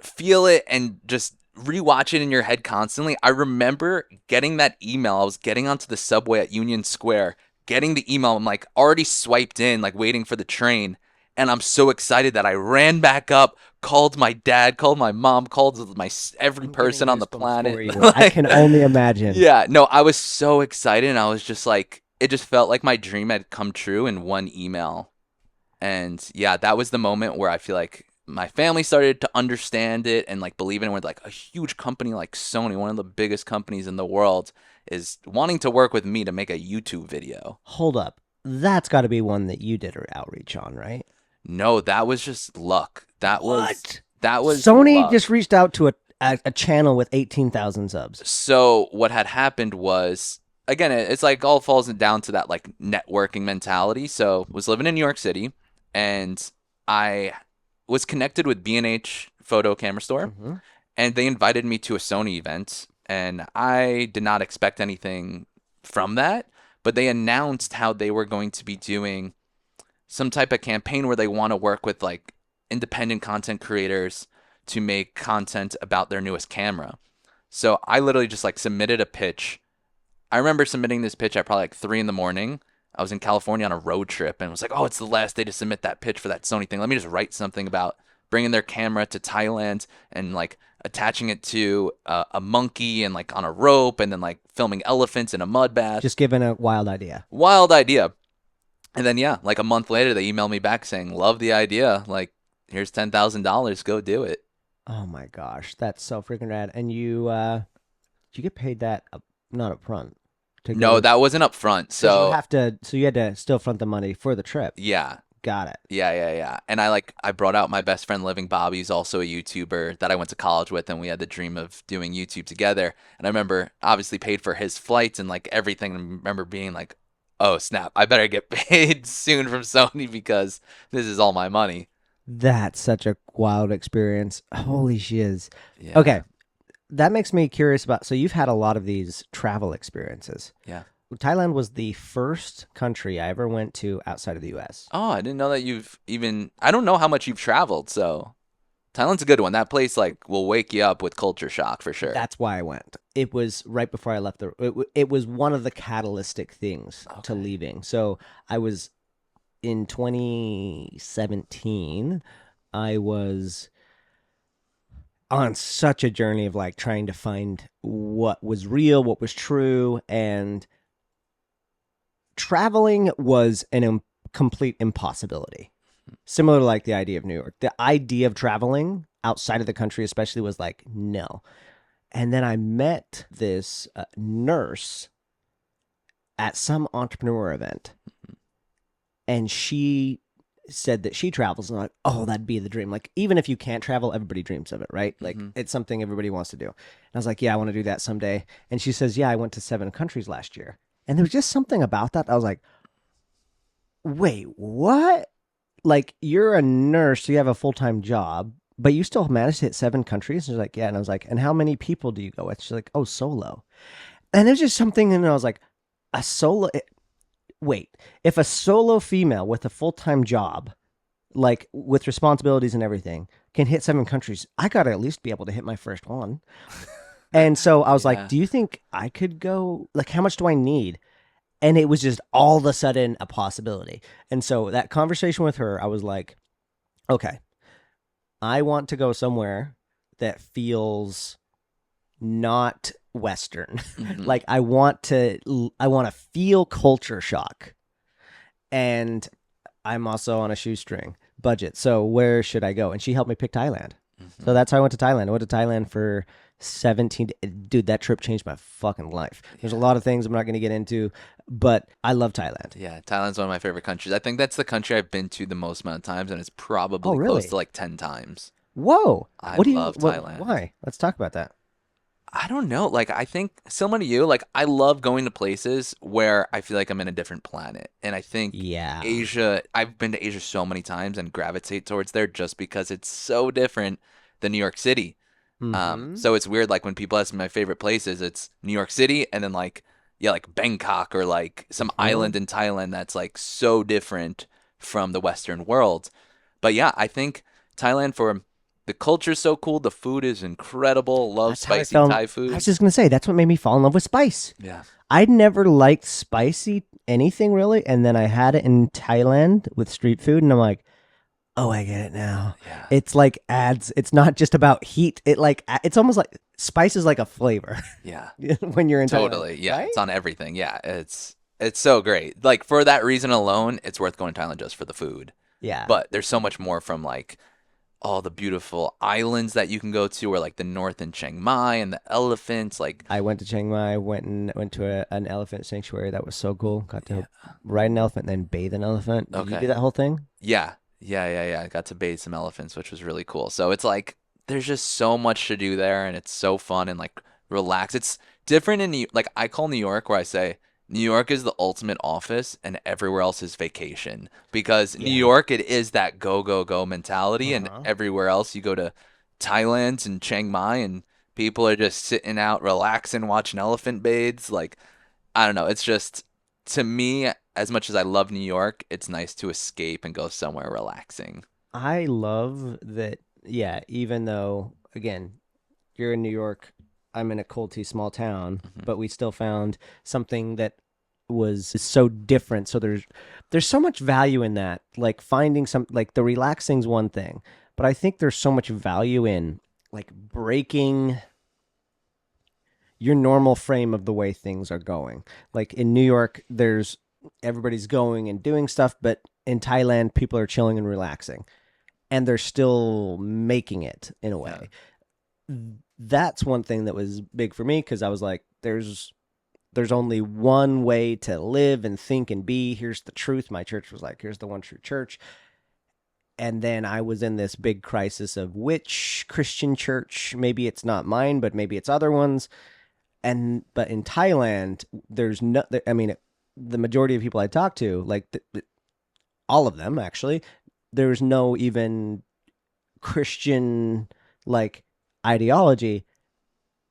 A: feel it and just rewatch it in your head constantly. I remember getting that email. I was getting onto the subway at Union Square, getting the email. I'm like already swiped in, like waiting for the train. And I'm so excited that I ran back up, called my dad, called my mom, called every person on the planet.
H: Like, I can only imagine.
A: Yeah, no, I was so excited, and I was just like, it just felt like my dream had come true in one email. And yeah, that was the moment where I feel like my family started to understand it and like believe in it. With like a huge company like Sony, one of the biggest companies in the world, is wanting to work with me to make a YouTube video.
H: Hold up. That's got to be one that you did outreach on, right?
A: No, that was just luck. That was
H: Sony
A: luck.
H: just reached out to a channel with 18,000 subs.
A: So what had happened was, again, it's like all falls down to that like networking mentality. So was living in New York City, and I was connected with B&H Photo Camera Store, and they invited me to a Sony event, and I did not expect anything from that, but they announced how they were going to be doing some type of campaign where they want to work with like independent content creators to make content about their newest camera. So I literally just like submitted a pitch. I remember submitting this pitch at probably like 3 a.m. I was in California on a road trip and was like, oh, it's the last day to submit that pitch for that Sony thing. Let me just write something about bringing their camera to Thailand and like attaching it to a monkey and like on a rope, and then like filming elephants in a mud bath.
H: Just giving a wild idea.
A: Wild idea. And then, yeah, like a month later, they emailed me back saying, love the idea. Like, here's $10,000. Go do it.
H: Oh, my gosh. That's so freaking rad. And you get paid that not up front?
A: No, that wasn't up front. So
H: you had to still front the money for the trip.
A: Yeah.
H: Got it.
A: Yeah. And I brought out my best friend, Living Bobby, who's also a YouTuber that I went to college with, and we had the dream of doing YouTube together. And I remember obviously paid for his flights and like everything. And I remember being like, oh, snap, I better get paid soon from Sony because this is all my money.
H: That's such a wild experience. Holy shiz.
A: Yeah.
H: Okay. That makes me curious about, so you've had a lot of these travel experiences.
A: Yeah.
H: Thailand was the first country I ever went to outside of the U.S.
A: Oh, I didn't know that I don't know how much you've traveled, so Thailand's a good one. That place like will wake you up with culture shock for sure.
H: That's why I went. It was right before I left it was one of the catalytic things to leaving. So I was in 2017, I was on such a journey of like trying to find what was real, what was true, and traveling was complete impossibility. Similar to like the idea of New York. The idea of traveling outside of the country especially was like, no. And then I met this nurse at some entrepreneur event. And she said that she travels. And I'm like, oh, that'd be the dream. Like, even if you can't travel, everybody dreams of it, right? Like, it's something everybody wants to do. And I was like, yeah, I want to do that someday. And she says, yeah, I went to 7 countries last year. And there was just something about that. I was like, wait, what? Like, you're a nurse, so you have a full-time job, but you still managed to hit 7 countries? And she's like, yeah. And I was like, and how many people do you go with? She's like, oh, solo. And there's just something, and I was like, a solo... Wait, if a solo female with a full-time job, like with responsibilities and everything, can hit 7 countries, I got to at least be able to hit my first one. And so I was like, do you think I could go? Like, how much do I need? And it was just all of a sudden a possibility. And so that conversation with her, I was like, okay, I want to go somewhere that feels not Western.
A: Mhm.
H: Like I want to feel culture shock. And I'm also on a shoestring budget. So where should I go? And she helped me pick Thailand. So that's how I went to Thailand. I went to Thailand for 17. Dude, that trip changed my fucking life. There's a lot of things I'm not going to get into, but I love Thailand.
A: Yeah, Thailand's one of my favorite countries. I think that's the country I've been to the most amount of times, and it's probably
H: Oh, really?
A: close to like 10 times.
H: Whoa.
A: I
H: What do you
A: love Thailand.
H: Why? Let's talk about that.
A: I don't know. Like, I think similar to you, like, I love going to places where I feel like I'm in a different planet. And I think
H: Yeah.
A: Asia, I've been to Asia so many times and gravitate towards there just because it's so different than New York City. So it's weird, like, when people ask me my favorite places, it's New York City and then, like, yeah, like Bangkok or, like, some island in Thailand that's, like, so different from the Western world. But yeah, I think Thailand for the culture's so cool. The food is incredible. Love
H: That's how I
A: spicy
H: fell-
A: Thai food.
H: I was just going to say, that's what made me fall in love with spice.
A: Yeah.
H: I'd never liked spicy anything really. And then I had it in Thailand with street food. And I'm like, oh, I get it now.
A: Yeah.
H: It's like it's not just about heat. It's almost like spice is like a flavor
A: Yeah.
H: when you're in Thailand.
A: Totally. Yeah.
H: right?
A: It's on everything. Yeah. It's so great. Like for that reason alone, it's worth going to Thailand just for the food.
H: Yeah.
A: But there's so much more from like all the beautiful islands that you can go to, or like the north in Chiang Mai and the elephants. Like
H: I went to Chiang Mai, went to an elephant sanctuary. That was so cool. Got to ride an elephant and then bathe an elephant. Did you
A: Okay.
H: do that whole thing?
A: yeah. I got to bathe some elephants, which was really cool. So it's like there's just so much to do there, and it's so fun and like relax. It's different in like I call New York where I say New York is the ultimate office and everywhere else is vacation, because New York, it is that go, go, go mentality. And everywhere else you go to Thailand and Chiang Mai and people are just sitting out, relaxing, watching elephant bathes. Like, I don't know. It's just, to me, as much as I love New York, it's nice to escape and go somewhere relaxing.
H: I love that. Yeah, even though again, you're in New York, I'm in a culty small town, but we still found something that was so different. So there's so much value in that. Like finding some, like the relaxing's one thing, but I think there's so much value in like breaking your normal frame of the way things are going. Like in New York, everybody's going and doing stuff, but in Thailand, people are chilling and relaxing, and they're still making it in a way. That's one thing that was big for me, because I was like, there's only one way to live and think and be. Here's the truth. My church was like, here's the one true church. And then I was in this big crisis of which Christian church, maybe it's not mine, but maybe it's other ones. But in Thailand, the majority of people I talked to, like all of them actually, there's no even Christian like ideology,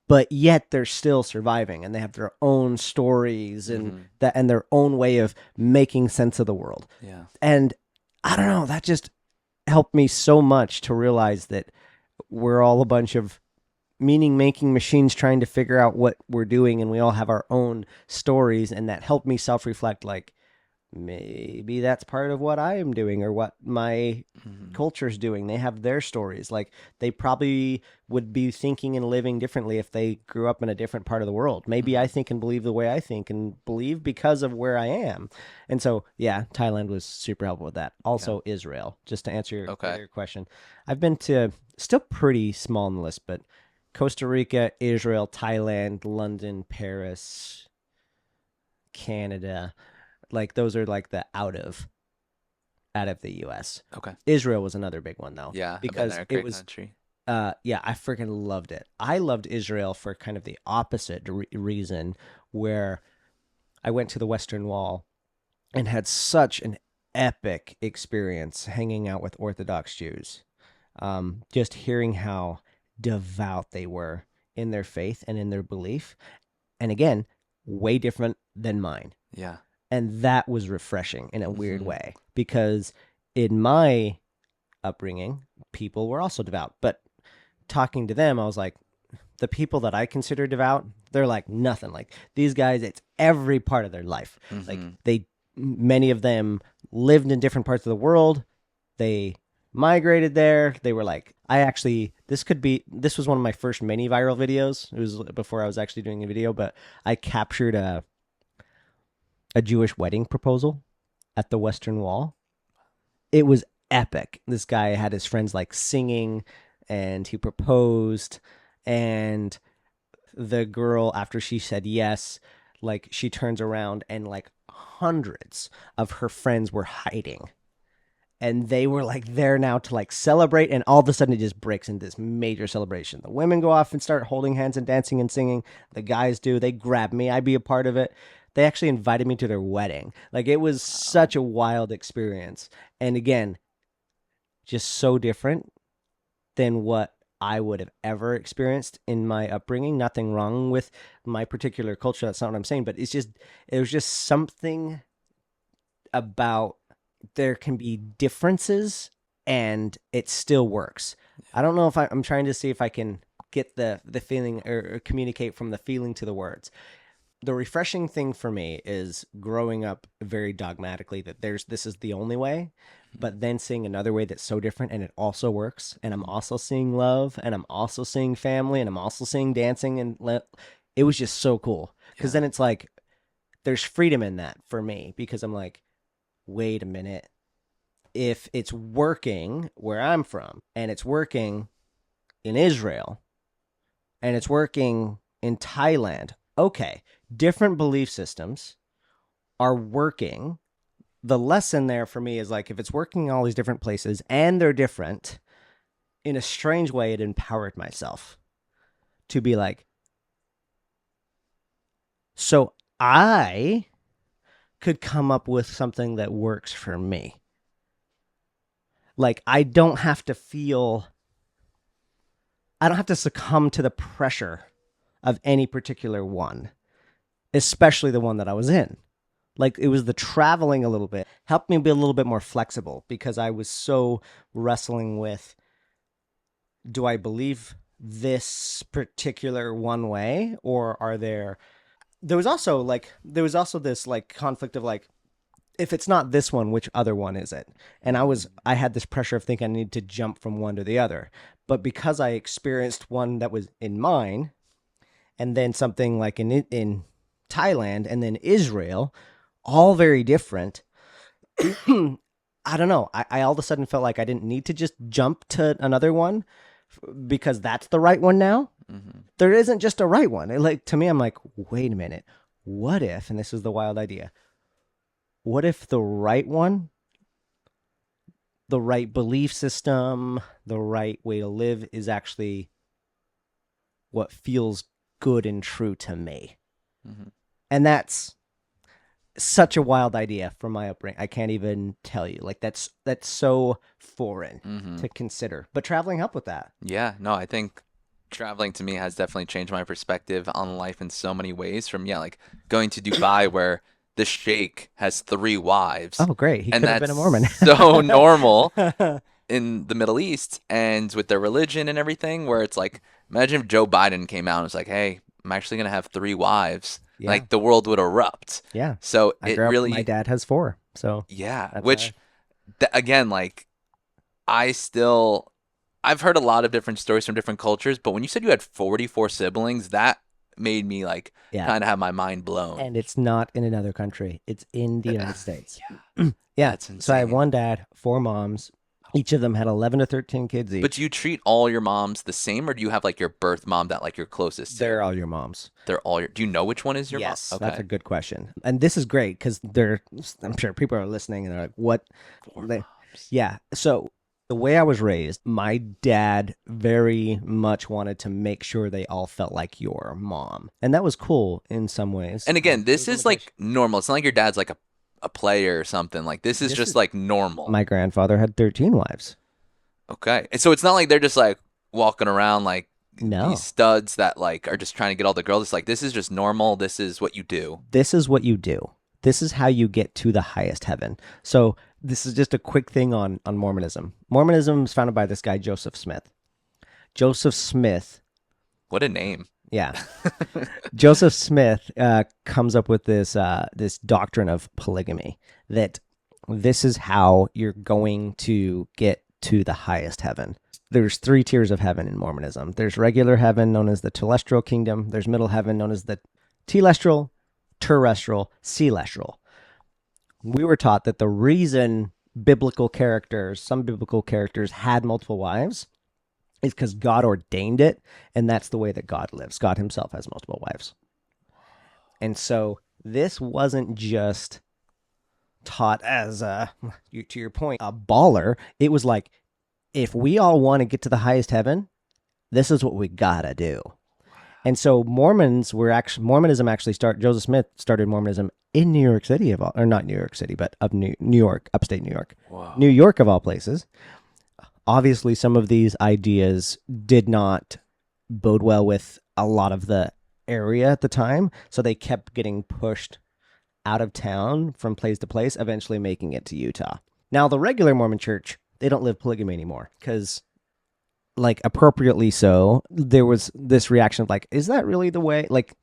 H: but yet they're still surviving, and they have their own stories and their own way of making sense of the world.
A: Yeah.
H: And I don't know, that just helped me so much to realize that we're all a bunch of meaning-making machines trying to figure out what we're doing, and we all have our own stories, and that helped me self-reflect, like, maybe that's part of what I am doing or what my culture's doing. They have their stories. Like, they probably would be thinking and living differently if they grew up in a different part of the world. Maybe I think and believe the way I think and believe because of where I am. And so, yeah, Thailand was super helpful with that. Also, Israel, just to answer your question. I've been to, still pretty small on the list, but Costa Rica, Israel, Thailand, London, Paris, Canada. Like, those are like the out of the U.S.
A: Okay.
H: Israel was another big one though.
A: Yeah.
H: because
A: I've been there.
H: it was
A: country.
H: yeah, I freaking loved it. I loved Israel for kind of the opposite reason, where I went to the Western Wall and had such an epic experience hanging out with Orthodox Jews. Just hearing how devout they were in their faith and in their belief, and again, way different than mine.
A: Yeah.
H: And that was refreshing in a weird way, because in my upbringing, people were also devout. But talking to them, I was like, the people that I consider devout, they're like nothing. Like, these guys, it's every part of their life. Like, many of them lived in different parts of the world. They migrated there. They were like, this was one of my first mini viral videos. It was before I was actually doing a video, but I captured a Jewish wedding proposal at the Western Wall. It was epic. This guy had his friends like singing, and he proposed, and the girl, after she said yes, like she turns around and like hundreds of her friends were hiding. And they were like there now to like celebrate, and all of a sudden it just breaks into this major celebration. The women go off and start holding hands and dancing and singing. The guys do. They grab me. I be a part of it. They actually invited me to their wedding. Like, it was such a wild experience. And again, just so different than what I would have ever experienced in my upbringing. Nothing wrong with my particular culture. That's not what I'm saying. But it was just something about there can be differences and it still works. I don't know if I'm trying to see if I can get the feeling or communicate from the feeling to the words. The refreshing thing for me is growing up very dogmatically that this is the only way, but then seeing another way that's so different and it also works. And I'm also seeing love, and I'm also seeing family, and I'm also seeing dancing. And it was just so cool. Because then it's like, there's freedom in that for me, because I'm like, wait a minute. If it's working where I'm from, and it's working in Israel, and it's working in Thailand, okay, different belief systems are working. The lesson there for me is like, if it's working in all these different places and they're different, in a strange way, it empowered myself to be like, so I could come up with something that works for me. Like, I don't have to succumb to the pressure of any particular one, especially the one that I was in. Like, it was the traveling a little bit helped me be a little bit more flexible, because I was so wrestling with, do I believe this particular one way, or are there was also this like conflict of like, if it's not this one, which other one is it? And I had this pressure of thinking I need to jump from one to the other. But because I experienced one that was in mine, and then something like in Thailand, and then Israel, all very different. I don't know. I all of a sudden felt like I didn't need to just jump to another one because that's the right one now. Mm-hmm. There isn't just a right one. Like, to me, I'm like, wait a minute. What if, and this is the wild idea, what if the right one, the right belief system, the right way to live is actually what feels good and true to me? Mm-hmm. And that's such a wild idea from my upbringing. I can't even tell you. Like, that's so foreign to consider. But traveling helped with that.
A: Yeah, no, I think traveling to me has definitely changed my perspective on life in so many ways. From like going to Dubai, where the sheikh has 3 wives.
H: Oh, great! He could have been a Mormon.
A: So normal in the Middle East, and with their religion and everything, where it's like, imagine if Joe Biden came out and was like, "Hey, I'm actually gonna have 3 wives." Yeah. Like, the world would erupt.
H: Yeah.
A: So
H: my dad has 4. So
A: yeah, which again, like, I've heard a lot of different stories from different cultures, but when you said you had 44 siblings, that made me like kind of have my mind blown.
H: And it's not in another country; it's in the United States.
A: Yeah,
H: That's insane. So I have 1 dad, 4 moms. Each of them had 11 to 13 kids each.
A: But do you treat all your moms the same, or do you have like your birth mom that like you're closest to?
H: They're all your moms.
A: They're all your. Do you know which one is your mom?
H: Yes, okay. That's a good question. And this is great because I'm sure people are listening and they're like, "What?"
A: 4 moms.
H: Yeah. So the way I was raised, my dad very much wanted to make sure they all felt like your mom, and that was cool in some ways.
A: And again, this is like normal. It's not like your dad's like a player or something. Like, this is just like normal.
H: My grandfather had 13 wives.
A: Okay. And so it's not like they're just like walking around like these studs that like are just trying to get all the girls. It's like, this is just normal. This is what you do.
H: This is what you do. This is how you get to the highest heaven. So this is just a quick thing on Mormonism. Mormonism is founded by this guy, Joseph Smith. Joseph Smith.
A: What a name.
H: Yeah. Joseph Smith comes up with this doctrine of polygamy, that this is how you're going to get to the highest heaven. There's 3 tiers of heaven in Mormonism. There's regular heaven, known as the telestial kingdom. There's middle heaven, known as the telestial, terrestrial, celestial. We were taught that the reason some biblical characters had multiple wives is because God ordained it, and that's the way that God lives. God himself has multiple wives. And so this wasn't just taught as, to your point, a baller. It was like, if we all want to get to the highest heaven, this is what we gotta do. And so Mormonism actually Joseph Smith started Mormonism in New York City, or not New York City, but of New York, upstate New York.
A: Wow.
H: New York of all places. Obviously, some of these ideas did not bode well with a lot of the area at the time, so they kept getting pushed out of town from place to place, eventually making it to Utah. Now, the regular Mormon church, they don't live polygamy anymore because, like, appropriately so, there was this reaction of like, is that really the way? Like,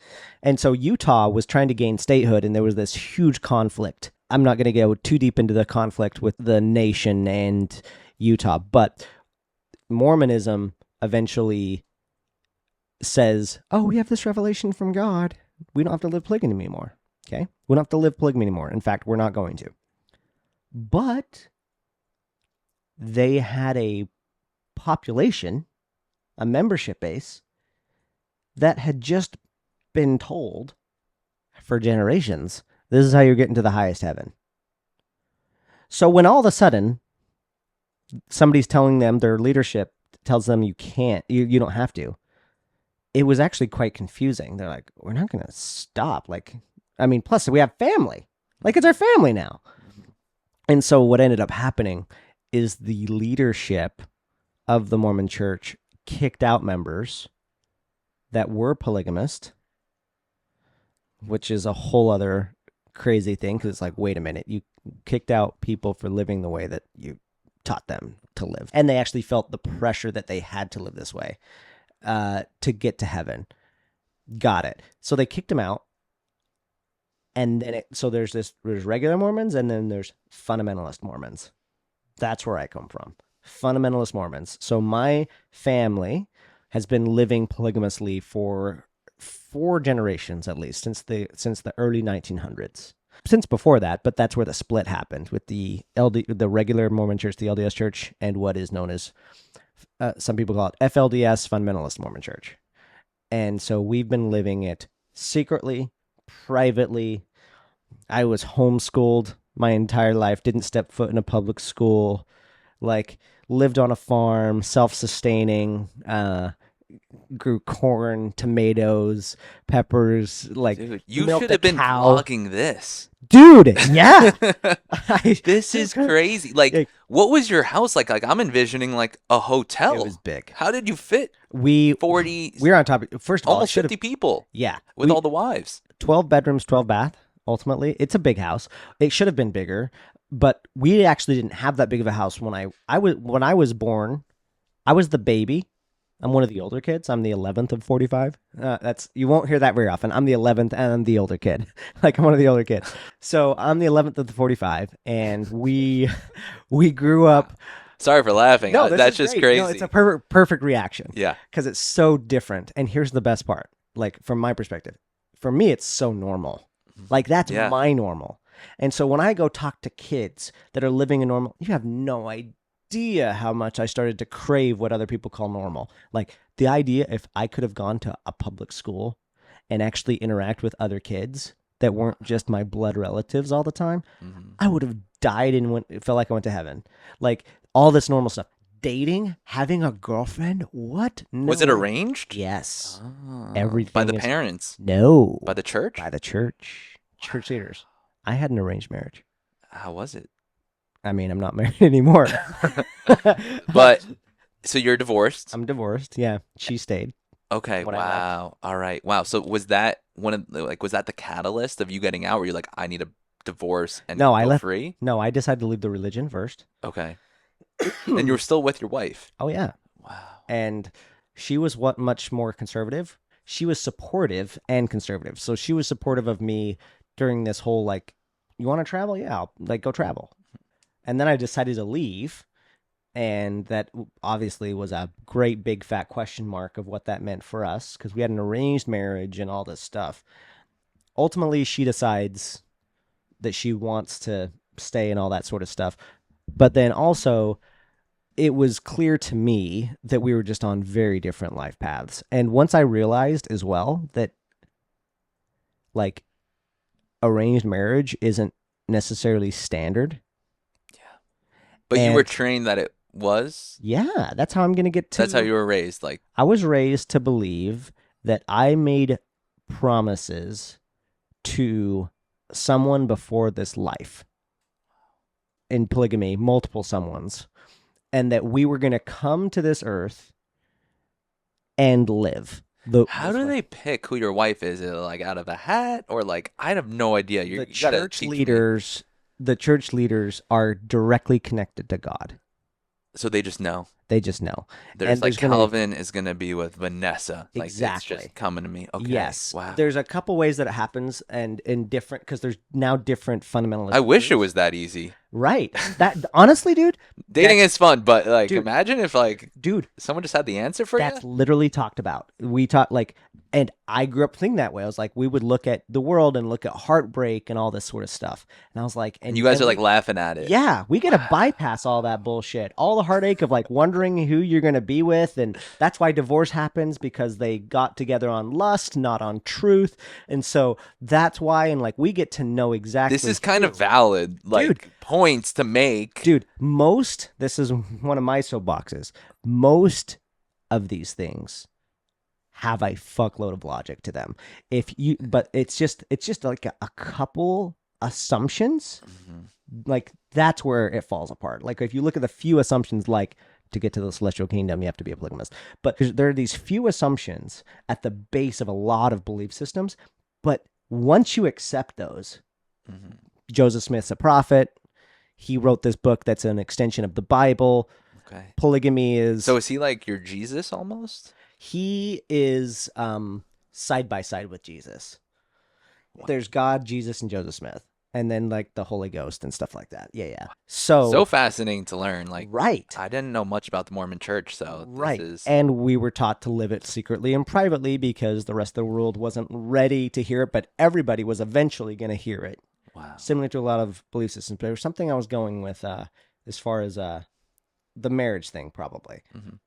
H: and so Utah was trying to gain statehood, and there was this huge conflict. I'm not going to go too deep into the conflict with the nation and Utah, but Mormonism eventually says, oh, we have this revelation from God. We don't have to live polygamy anymore. Okay? We don't have to live polygamy anymore. In fact, we're not going to. But they had a population, a membership base, that had just been told for generations, this is how you're getting to the highest heaven. So when all of a sudden, somebody's telling them, their leadership tells them you can't, you don't have to, it was actually quite confusing. They're like, we're not going to stop. Like, I mean, plus we have family. Like, it's our family now. And so what ended up happening is the leadership of the Mormon church kicked out members that were polygamist, which is a whole other crazy thing, because it's like, wait a minute, you kicked out people for living the way that you taught them to live. And they actually felt the pressure that they had to live this way to get to heaven. Got it. So they kicked them out. And then there's regular Mormons, and then there's fundamentalist Mormons. That's where I come from. Fundamentalist Mormons. So my family has been living polygamously for 4 generations at least, since the early 1900s. Since before that, but that's where the split happened with the regular Mormon church, the LDS church, and what is known as, some people call it FLDS, Fundamentalist Mormon Church. And so we've been living it secretly, privately. I was homeschooled my entire life, didn't step foot in a public school, like lived on a farm, self-sustaining, grew corn, tomatoes, peppers, like,
A: dude, you
H: milked
A: should have
H: a
A: been
H: cow.
A: vlogging this.
H: Dude, yeah.
A: This is crazy. Like, what was your house like? Like, I'm envisioning like a hotel.
H: It was big.
A: How did you fit
H: We
A: 40,
H: were on top of, first of all,
A: almost 50 people
H: yeah,
A: with all the wives?
H: 12 bedrooms, 12 bath. Ultimately, it's a big house. It should have been bigger, but we actually didn't have that big of a house when I was born. I was the baby. I'm one of the older kids. I'm the 11th of 45. You won't hear that very often. I'm the 11th and I'm the older kid. Like, I'm one of the older kids. So I'm the 11th of the 45, and we grew up.
A: Sorry for laughing.
H: No,
A: That's just
H: great.
A: crazy.
H: No, it's a perfect reaction.
A: Yeah.
H: Because it's so different. And here's the best part. Like, from my perspective, for me, it's so normal. Like, that's my normal. And so when I go talk to kids that are living a normal, you have no idea how much I started to crave what other people call normal. Like, the idea, if I could have gone to a public school and actually interact with other kids that weren't just my blood relatives all the time, I would have died and felt like I went to heaven. Like, all this normal stuff. Dating, having a girlfriend, what? No.
A: Was it arranged?
H: Yes.
A: Oh,
H: Everything
A: by the
H: is-
A: parents?
H: No.
A: By the church?
H: By the church. Church leaders. I had an arranged marriage.
A: How was it?
H: I mean, I'm not married anymore.
A: But so you're divorced?
H: I'm divorced. Yeah. She stayed.
A: Okay.
H: when I left.
A: Wow. All right. Wow. So was that was that the catalyst of you getting out, where you're like, I need a divorce and
H: No,
A: go
H: I left.
A: free?
H: No, I decided to leave the religion first.
A: Okay. And you were still with your wife?
H: Oh, yeah.
A: Wow.
H: And she was much more conservative. She was supportive and conservative. So she was supportive of me during this whole, like, you want to travel? Yeah, I'll, like, go travel. And then I decided to leave And that obviously was a great big fat question mark of what that meant for us, because we had an arranged marriage and all this stuff. Ultimately, she decides that she wants to stay and all that sort of stuff. But then also, it was clear to me that we were just on very different life paths. And once I realized as well that, like, arranged marriage isn't necessarily standard.
A: But you
H: And-
A: were trained that it was?
H: Yeah, that's how I'm going to get to.
A: That's how you were raised. Like,
H: I was raised to believe that I made promises to someone before this life in polygamy, multiple someones, and that we were going to come to this earth and live.
A: how do they pick who your wife is? Is it like out of a hat, or like I have no idea? You
H: The
A: gotta
H: church
A: teach me.
H: leaders, the church leaders are directly connected to God.
A: So they just know.
H: They just know.
A: There's
H: And
A: like
H: gonna-
A: Calvin is gonna be with Vanessa. Like,
H: Exactly.
A: it's just coming to me. Okay.
H: Yes.
A: Wow.
H: There's a couple ways that it happens, and in different, because there's now different fundamentalist.
A: I wish it
H: views.
A: was that easy.
H: Right. That honestly, dude.
A: Dating is fun, but like,
H: Dude.
A: imagine if like
H: Dude,
A: someone just had the answer for
H: that's
A: you.
H: literally talked about. We talk like, and I grew up thinking that way. I was like, we would look at the world and look at heartbreak and all this sort of stuff. And I was like,
A: And you guys
H: and
A: are like
H: we-
A: laughing at it.
H: yeah, we got to bypass all that bullshit, all the heartache of like wondering who you're going to be with. And that's why divorce happens, because they got together on lust, not on truth. And so that's why, and like, we get to know exactly.
A: This is kind of valid, like
H: Dude.
A: points to make.
H: Dude, this is one of my soapboxes. Most of these things have a fuckload of logic to them. But it's just like a couple assumptions. Like, that's where it falls apart. Like, if you look at the few assumptions, like to get to the celestial kingdom, you have to be a polygamist. But there are these few assumptions at the base of a lot of belief systems. But once you accept those, Joseph Smith's a prophet. He wrote this book that's an extension of the Bible.
A: Okay.
H: Polygamy is...
A: So is he like your Jesus almost?
H: He is side by side with Jesus. There's God, Jesus, and Joseph Smith. And then like the Holy Ghost and stuff like that. Yeah.
A: So fascinating to learn. Like,
H: right.
A: I didn't know much about the Mormon church, so
H: Right.
A: this is
H: And we were taught to live it secretly and privately because the rest of the world wasn't ready to hear it, but everybody was eventually going to hear it.
A: wow.
H: Similar to a lot of belief systems. But there was something I was going with as far as the marriage thing, probably.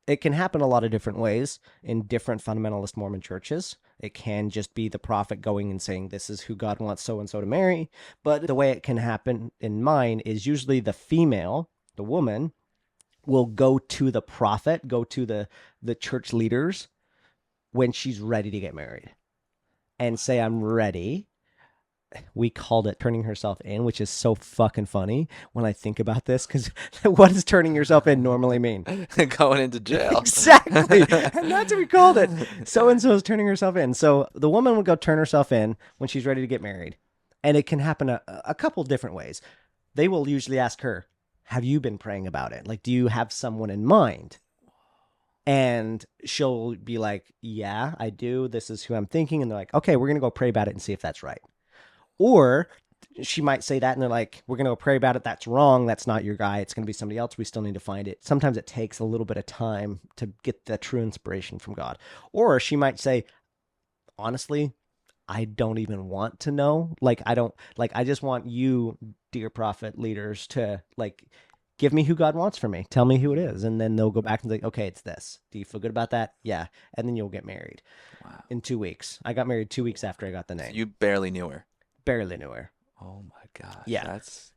H: It can happen a lot of different ways in different fundamentalist Mormon churches. It can just be the prophet going and saying, this is who God wants so-and-so to marry. But the way it can happen in mine is usually the female, the woman, will go to the prophet, go to the church leaders when she's ready to get married and say, I'm ready. We called it turning herself in, which is so fucking funny when I think about this, because what does turning yourself in normally mean?
A: Going into jail.
H: Exactly. And that's what we called it. So-and-so is turning herself in. So the woman would go turn herself in when she's ready to get married. And it can happen a couple different ways. They will usually ask her, have you been praying about it? Like, do you have someone in mind? And she'll be like, yeah, I do. This is who I'm thinking. And they're like, okay, we're going to go pray about it and see if that's right. Or she might say that and they're like, we're going to go pray about it. That's wrong. That's not your guy. It's going to be somebody else. We still need to find it. Sometimes it takes a little bit of time to get the true inspiration from God. Or she might say, honestly, I don't even want to know. Like, I just want you, dear prophet leaders, to like, give me who God wants for me. Tell me who it is. And then they'll go back and say, okay, it's this. Do you feel good about that? Yeah. And then you'll get married.
A: Wow.
H: In 2 weeks. I got married 2 weeks after I got the name.
A: You barely knew her.
H: Barely knew her.
A: Oh my gosh.
H: Yeah.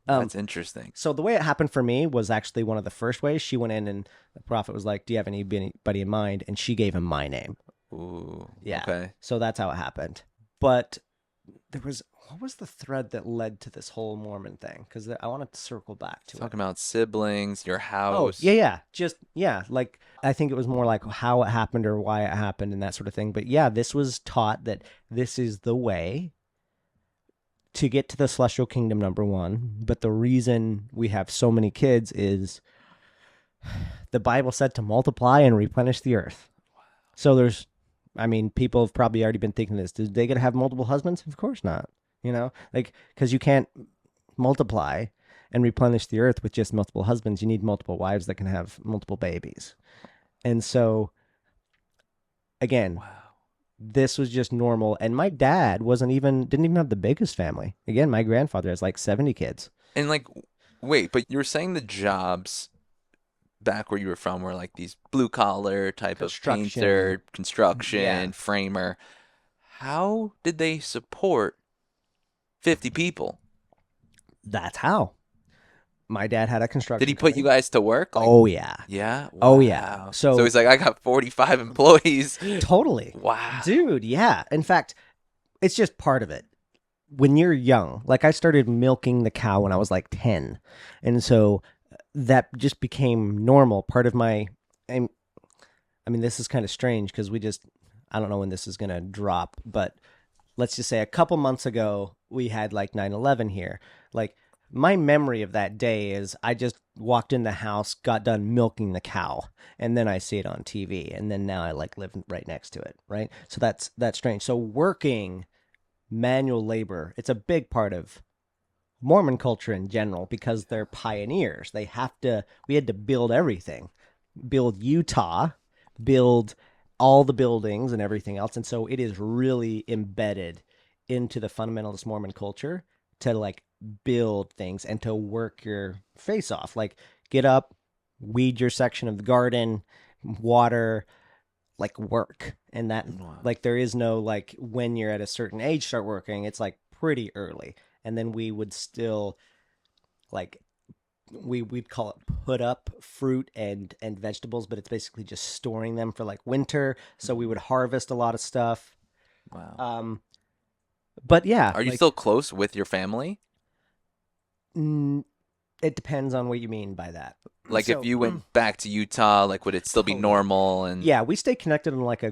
A: That's interesting.
H: So the way it happened for me was actually one of the first ways. She went in and the prophet was like, do you have anybody in mind? And she gave him my name.
A: Ooh.
H: Yeah.
A: Okay.
H: So that's how it happened. But what was the thread that led to this whole Mormon thing? Because I wanted to circle back to
A: Talking about siblings, your
H: Oh,
A: house.
H: yeah. Like, I think it was more like how it happened or why it happened and that sort of thing. But yeah, this was taught that this is the way to get to the celestial kingdom, number one. But the reason we have so many kids is the Bible said to multiply and replenish the earth. So people have probably already been thinking this. Did they get to have multiple husbands? Of course not. Like, because you can't multiply and replenish the earth with just multiple husbands. You need multiple wives that can have multiple babies. And so, again, this was just normal. And my dad didn't even have the biggest family. Again, my grandfather has like 70 kids.
A: And like, wait, but you were saying the jobs back where you were from were like these blue collar type of painter, construction, framer. How did they support 50 people?
H: That's how. My dad had a construction
A: Did he put
H: company.
A: you guys to work? Like,
H: oh, yeah.
A: Yeah?
H: Oh, yeah.
A: Wow.
H: So
A: he's like, I got 45 employees.
H: Totally.
A: Wow.
H: Dude, yeah. In fact, it's just part of it. When you're young, like I started milking the cow when I was like 10. And so that just became normal. Part of my, I mean, this is kind of strange because I don't know when this is going to drop, but let's just say a couple months ago, we had like 9/11 here. Like, my memory of that day is I just walked in the house, got done milking the cow, and then I see it on TV, and then now I like live right next to it, right? So that's strange. So working manual labor, it's a big part of Mormon culture in general because they're pioneers. We had to build everything, build Utah, build all the buildings and everything else. And so it is really embedded into the fundamentalist Mormon culture to like build things and to work your face off. Like, get up, weed your section of the garden, water, like work. And that, like, there is no like when you're at a certain age start working. It's like pretty early. And then we would still like we'd call it put up fruit and vegetables, but it's basically just storing them for like winter. So we would harvest a lot of stuff.
A: Wow.
H: But yeah,
A: Are you still close with your family?
H: It depends on what you mean by that.
A: Like, if you went back to Utah, like, would it still be normal? And
H: yeah, we stay connected in like a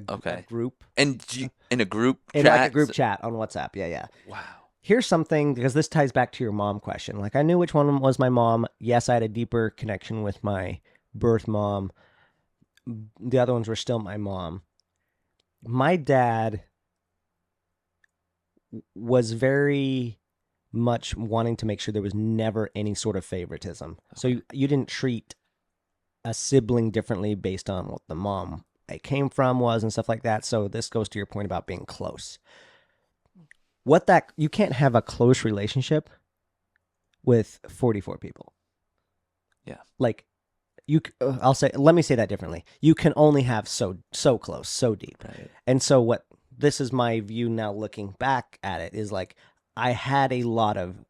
H: group.
A: And in a group
H: in
A: chat?
H: like a group chat on WhatsApp. Yeah.
A: Wow.
H: Here's something, because this ties back to your mom question. Like, I knew which one was my mom. Yes, I had a deeper connection with my birth mom. The other ones were still my mom. My dad was very much wanting to make sure there was never any sort of favoritism. So you didn't treat a sibling differently based on what the mom I came from was and stuff like that. So this goes to your point about being close. You can't have a close relationship with 44 people.
A: Yeah.
H: Like, let me say that differently. You can only have so close, so deep.
A: Right.
H: And so this is my view now looking back at it, is like, I had a lot of,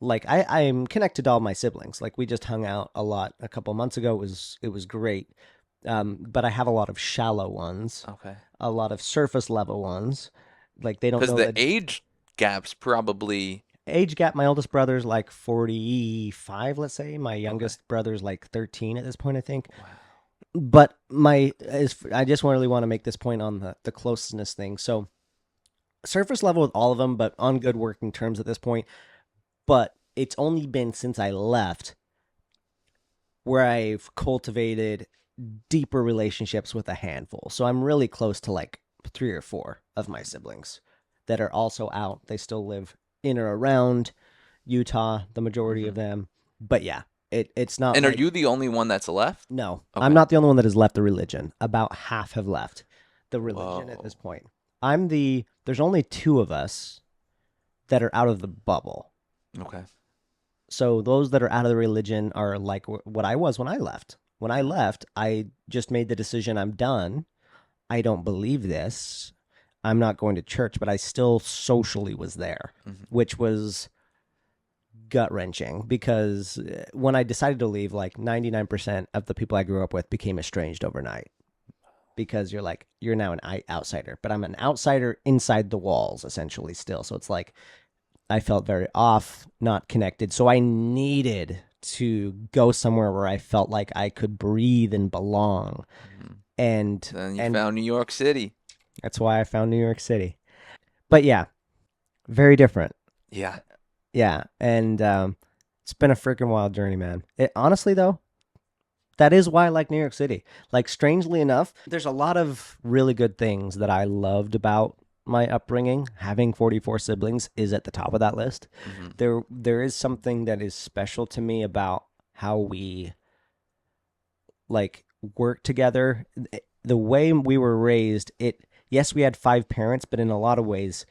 H: like, I'm connected to all my siblings. Like, we just hung out a lot a couple months ago. It was great. But I have a lot of shallow ones.
A: Okay.
H: A lot of surface level ones. Like, they don't know
A: because the age gap's probably
H: age gap. My oldest brother's like 45, let's say. My youngest brother's like 13 at this point, I think.
A: Wow.
H: But I just really want to make this point on the closeness thing. So surface level with all of them, but on good working terms at this point. But it's only been since I left where I've cultivated deeper relationships with a handful. So I'm really close to like 3 or 4 of my siblings that are also out. They still live in or around Utah, the majority of them. But yeah, it's not.
A: And are you the only one that's left?
H: No,
A: Okay.
H: I'm not the only one that has left the religion. About half have left the religion at this point. There's only 2 of us that are out of the bubble.
A: Okay.
H: So those that are out of the religion are like what I was when I left. When I left, I just made the decision, I'm done. I don't believe this. I'm not going to church, but I still socially was there, which was gut-wrenching because when I decided to leave, like 99% of the people I grew up with became estranged overnight because you're now an outsider, but I'm an outsider inside the walls essentially still. So it's like I felt very off, not connected. So I needed to go somewhere where I felt like I could breathe and belong. And
A: then you found New York City.
H: That's why I found New York City. But yeah, very different.
A: Yeah.
H: Yeah. And it's been a freaking wild journey, man. Honestly, though, that is why I like New York City. Like, strangely enough, there's a lot of really good things that I loved about my upbringing, having 44 siblings is at the top of that list. There is something that is special to me about how we like work together. The way we were raised, yes, we had 5 parents, but in a lot of ways,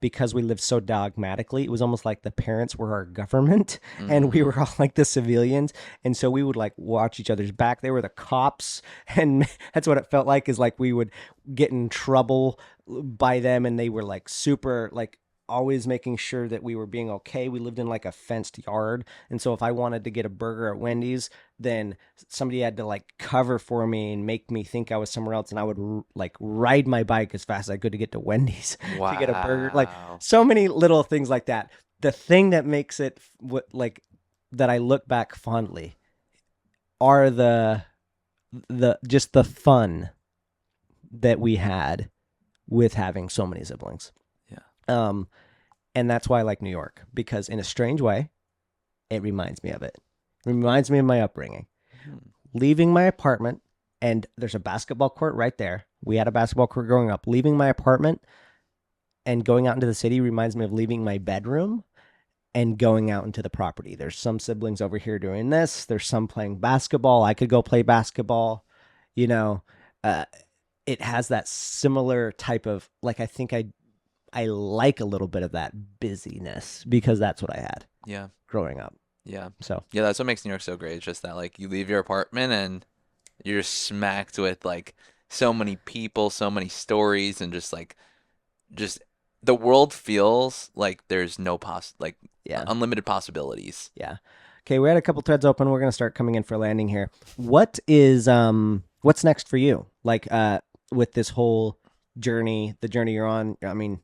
H: because we lived so dogmatically, it was almost like the parents were our government and we were all like the civilians. And so we would like watch each other's back. They were the cops. And that's what it felt like, is like we would get in trouble by them. And they were like super, like always making sure that we were being okay. We lived in like a fenced yard. And so if I wanted to get a burger at Wendy's, then somebody had to like cover for me and make me think I was somewhere else. And I would like ride my bike as fast as I could to get to Wendy's to get a burger. Like so many little things like that. The thing that makes it like that I look back fondly are the just the fun that we had with having so many siblings. And that's why I like New York, because in a strange way, it reminds me of it. It reminds me of my upbringing. Leaving my apartment, and there's a basketball court right there. We had a basketball court growing up. Leaving my apartment and going out into the city reminds me of leaving my bedroom and going out into the property. There's some siblings over here doing this. There's some playing basketball. I could go play basketball. You know, it has that similar type of, like, I think I like a little bit of that busyness because that's what I had growing up. So
A: that's what makes New York so great. It's just that, like, you leave your apartment and you're smacked with like so many people, so many stories, and just the world feels like there's no unlimited possibilities.
H: Okay, we had a couple threads open. We're gonna start coming in for landing here. What is what's next for you? Like with this whole journey, the journey you're on. I mean,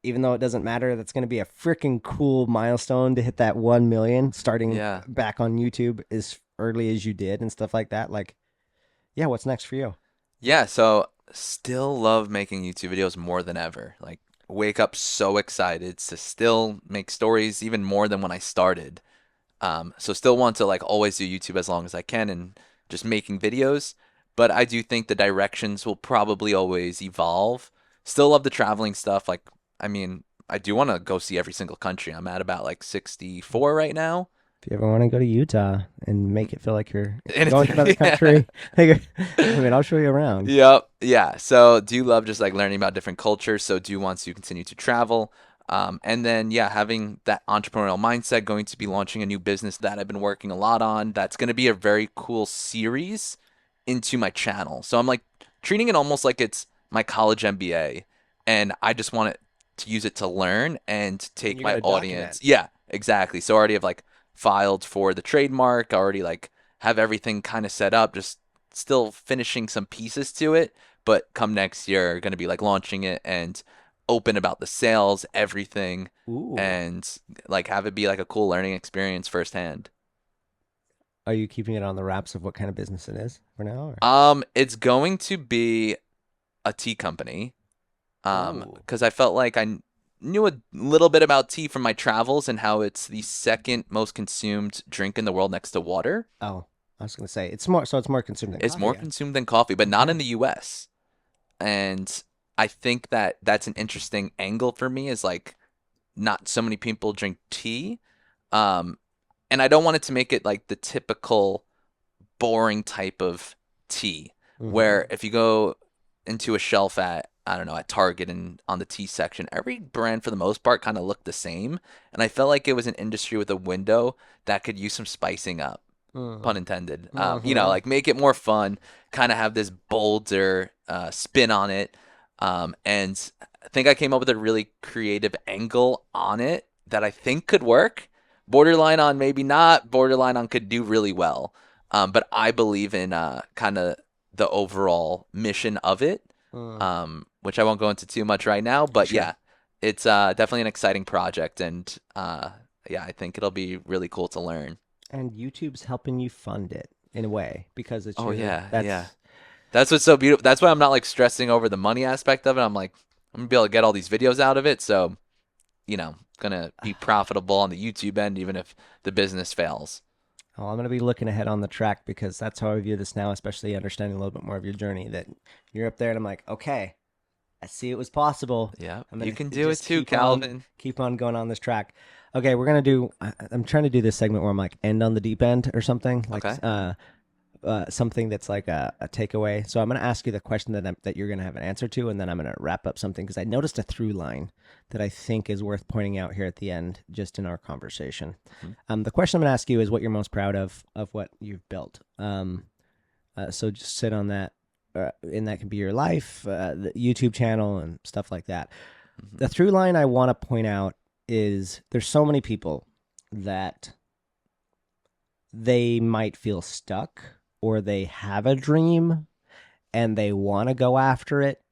H: even though it doesn't matter, that's going to be a freaking cool milestone to hit that 1 million starting back on YouTube as early as you did and stuff like that. Like, yeah, what's next for you?
A: Yeah, so still love making YouTube videos more than ever. Like, wake up so excited to still make stories even more than when I started. So still want to like always do YouTube as long as I can and just making videos. But I do think the directions will probably always evolve. Still love the traveling stuff. Like, I mean, I do want to go see every single country. I'm at about like 64 right now.
H: If you ever want to go to Utah and make it feel like you're going to another country, I mean, I'll show you around.
A: Yep. Yeah. So do love just like learning about different cultures. So do want to continue to travel. And then, having that entrepreneurial mindset, going to be launching a new business that I've been working a lot on. That's going to be a very cool series into my channel. So I'm like treating it almost like it's my college MBA, and I just want to use it to learn and take my audience. Document. Yeah, exactly. So I already have like filed for the trademark. I already like have everything kind of set up, just still finishing some pieces to it. But come next year, going to be like launching it and open about the sales, everything.
H: Ooh.
A: And like have it be like a cool learning experience firsthand.
H: Are you keeping it on the wraps of what kind of business it is for now? Or?
A: It's going to be a tea company. Because I felt like I knew a little bit about tea from my travels and how it's the second most consumed drink in the world next to water.
H: Oh, I was going to say it's more consumed than coffee.
A: It's more consumed than coffee, but not in the US. And I think that that's an interesting angle for me, is like not so many people drink tea. And I don't want it to make it like the typical boring type of tea, where if you go into a shelf at, I don't know, at Target and on the tea section, every brand for the most part kind of looked the same. And I felt like it was an industry with a window that could use some spicing up, pun intended. You know, like make it more fun, kind of have this bolder spin on it. And I think I came up with a really creative angle on it that I think could work. Borderline on maybe not, borderline on could do really well. But I believe in kind of the overall mission of it. Which I won't go into too much right now, but
H: Sure.
A: it's definitely an exciting project, and I think it'll be really cool to learn.
H: And YouTube's helping you fund it in a way because it's
A: That's what's so beautiful. That's why I'm not like stressing over the money aspect of it. I'm like, I'm gonna be able to get all these videos out of it, so gonna be profitable on the YouTube end, even if the business fails.
H: Oh, I'm going to be looking ahead on the track because that's how I view this now, especially understanding a little bit more of your journey, that you're up there and I'm like, okay, I see it was possible.
A: Yeah,
H: I'm gonna
A: you can do it
H: just
A: too, Calvin.
H: keep on going on this track. Okay, we're gonna do. I'm trying to do this segment where I'm like end on the deep end or something. Like,
A: Okay.
H: something that's like a takeaway. So I'm going to ask you the question that you're going to have an answer to, and then I'm going to wrap up something because I noticed a through line that I think is worth pointing out here at the end, just in our conversation. The question I'm going to ask you is what you're most proud of what you've built. So just sit on that, and that can be your life, the YouTube channel, and stuff like that. The through line I want to point out is there's so many people that they might feel stuck, or they have a dream and they want to go after it,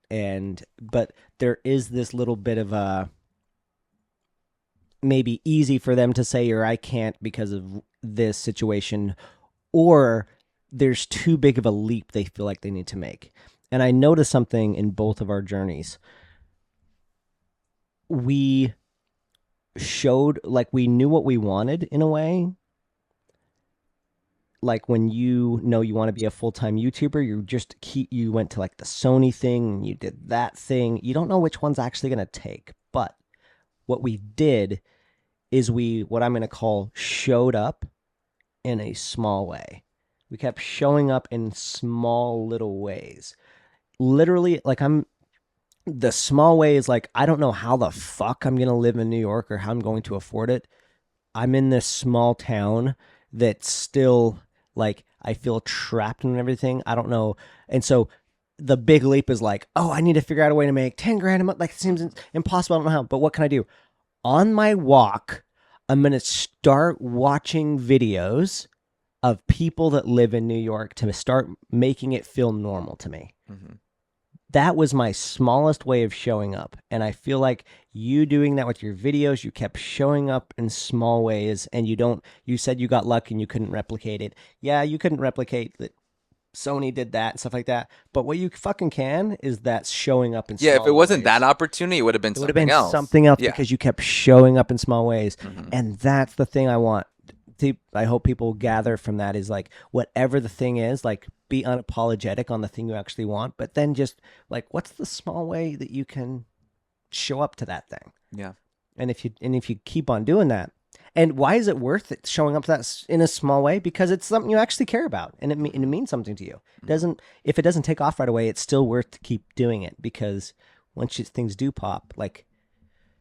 H: but there is this little bit of a maybe easy for them to say, or I can't because of this situation, or there's too big of a leap they feel like they need to make. And I noticed something in both of our journeys. We showed, like, we knew what we wanted in a way. Like when you know you want to be a full-time YouTuber, you went to like the Sony thing and you did that thing. You don't know which one's actually going to take. But what we did is what I'm going to call showed up in a small way. We kept showing up in small little ways. Literally, like the small way is like, I don't know how the fuck I'm going to live in New York or how I'm going to afford it. I'm in this small town that's still like, I feel trapped in everything. I don't know. And so the big leap is like, oh, I need to figure out a way to make 10 grand a month. Like, it seems impossible. I don't know how, but what can I do? On my walk, I'm going to start watching videos of people that live in New York to start making it feel normal to me. That was my smallest way of showing up. And I feel like you doing that with your videos, you kept showing up in small ways, and you said you got lucky and you couldn't replicate it. Yeah, you couldn't replicate that Sony did that and stuff like that. But what you fucking can is that showing up in small ways.
A: Yeah, if it wasn't that opportunity, it would have been something else.
H: Something else because you kept showing up in small ways. And that's the thing I want. I hope people gather from that is like, whatever the thing is, like, be unapologetic on the thing you actually want, but then just like, what's the small way that you can show up to that thing?
A: Yeah. And
H: if you keep on doing that, and why is it worth it showing up to that in a small way? Because it's something you actually care about, and it means something to you. If it doesn't take off right away, it's still worth to keep doing it, because once things do pop, like,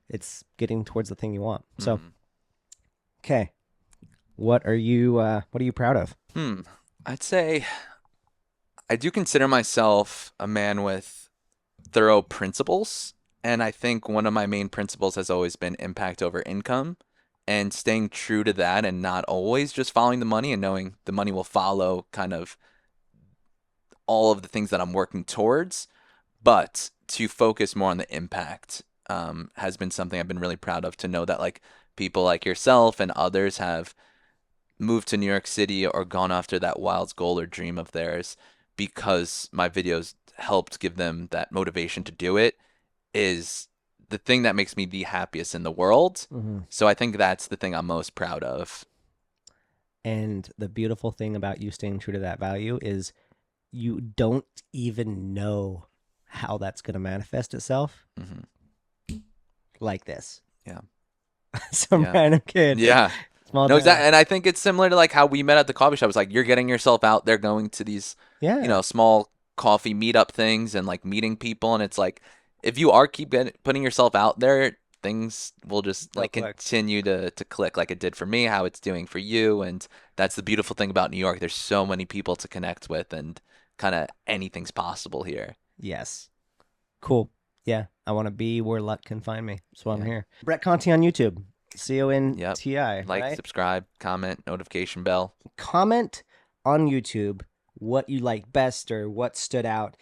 H: it's getting towards the thing you want. So, okay. What are you proud of?
A: I'd say I do consider myself a man with thorough principles. And I think one of my main principles has always been impact over income, and staying true to that, and not always just following the money and knowing the money will follow kind of all of the things that I'm working towards, but to focus more on the impact has been something I've been really proud of, to know that like people like yourself and others have moved to New York City or gone after that wild goal or dream of theirs because my videos helped give them that motivation to do it, is the thing that makes me the happiest in the world. So I think that's the thing I'm most proud of.
H: And the beautiful thing about you staying true to that value is you don't even know how that's going to manifest itself. Like this.
A: Yeah.
H: Some random kid.
A: Yeah.
H: Small
A: No,
H: town.
A: exactly. And I think it's similar to like how we met at the coffee shop. It's like you're getting yourself out there, going to these, small coffee meetup things and like meeting people. And it's like, if you are putting yourself out there, things will just like continue to click like it did for me, how it's doing for you. And that's the beautiful thing about New York. There's so many people to connect with, and kind of anything's possible here.
H: Yes. Cool. Yeah. I want to be where luck can find me. So I'm here. Brett Conti on YouTube. CONTI.
A: Like,
H: right?
A: subscribe, comment, notification bell.
H: Comment on YouTube what you like best or what stood out.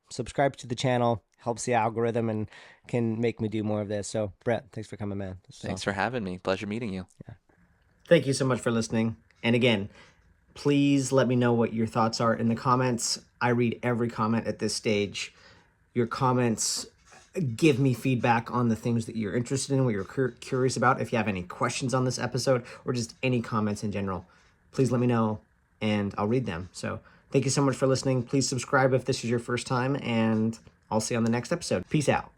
H: Subscribe to the channel. Helps the algorithm and can make me do more of this. So, Brett, thanks for coming, man.
A: Thanks for having me. Pleasure meeting you.
H: Yeah.
B: Thank you so much for listening. And again, please let me know what your thoughts are in the comments. I read every comment at this stage. Your comments give me feedback on the things that you're interested in, what you're curious about. If you have any questions on this episode or just any comments in general, please let me know and I'll read them. So thank you so much for listening. Please subscribe if this is your first time, and I'll see you on the next episode. Peace out.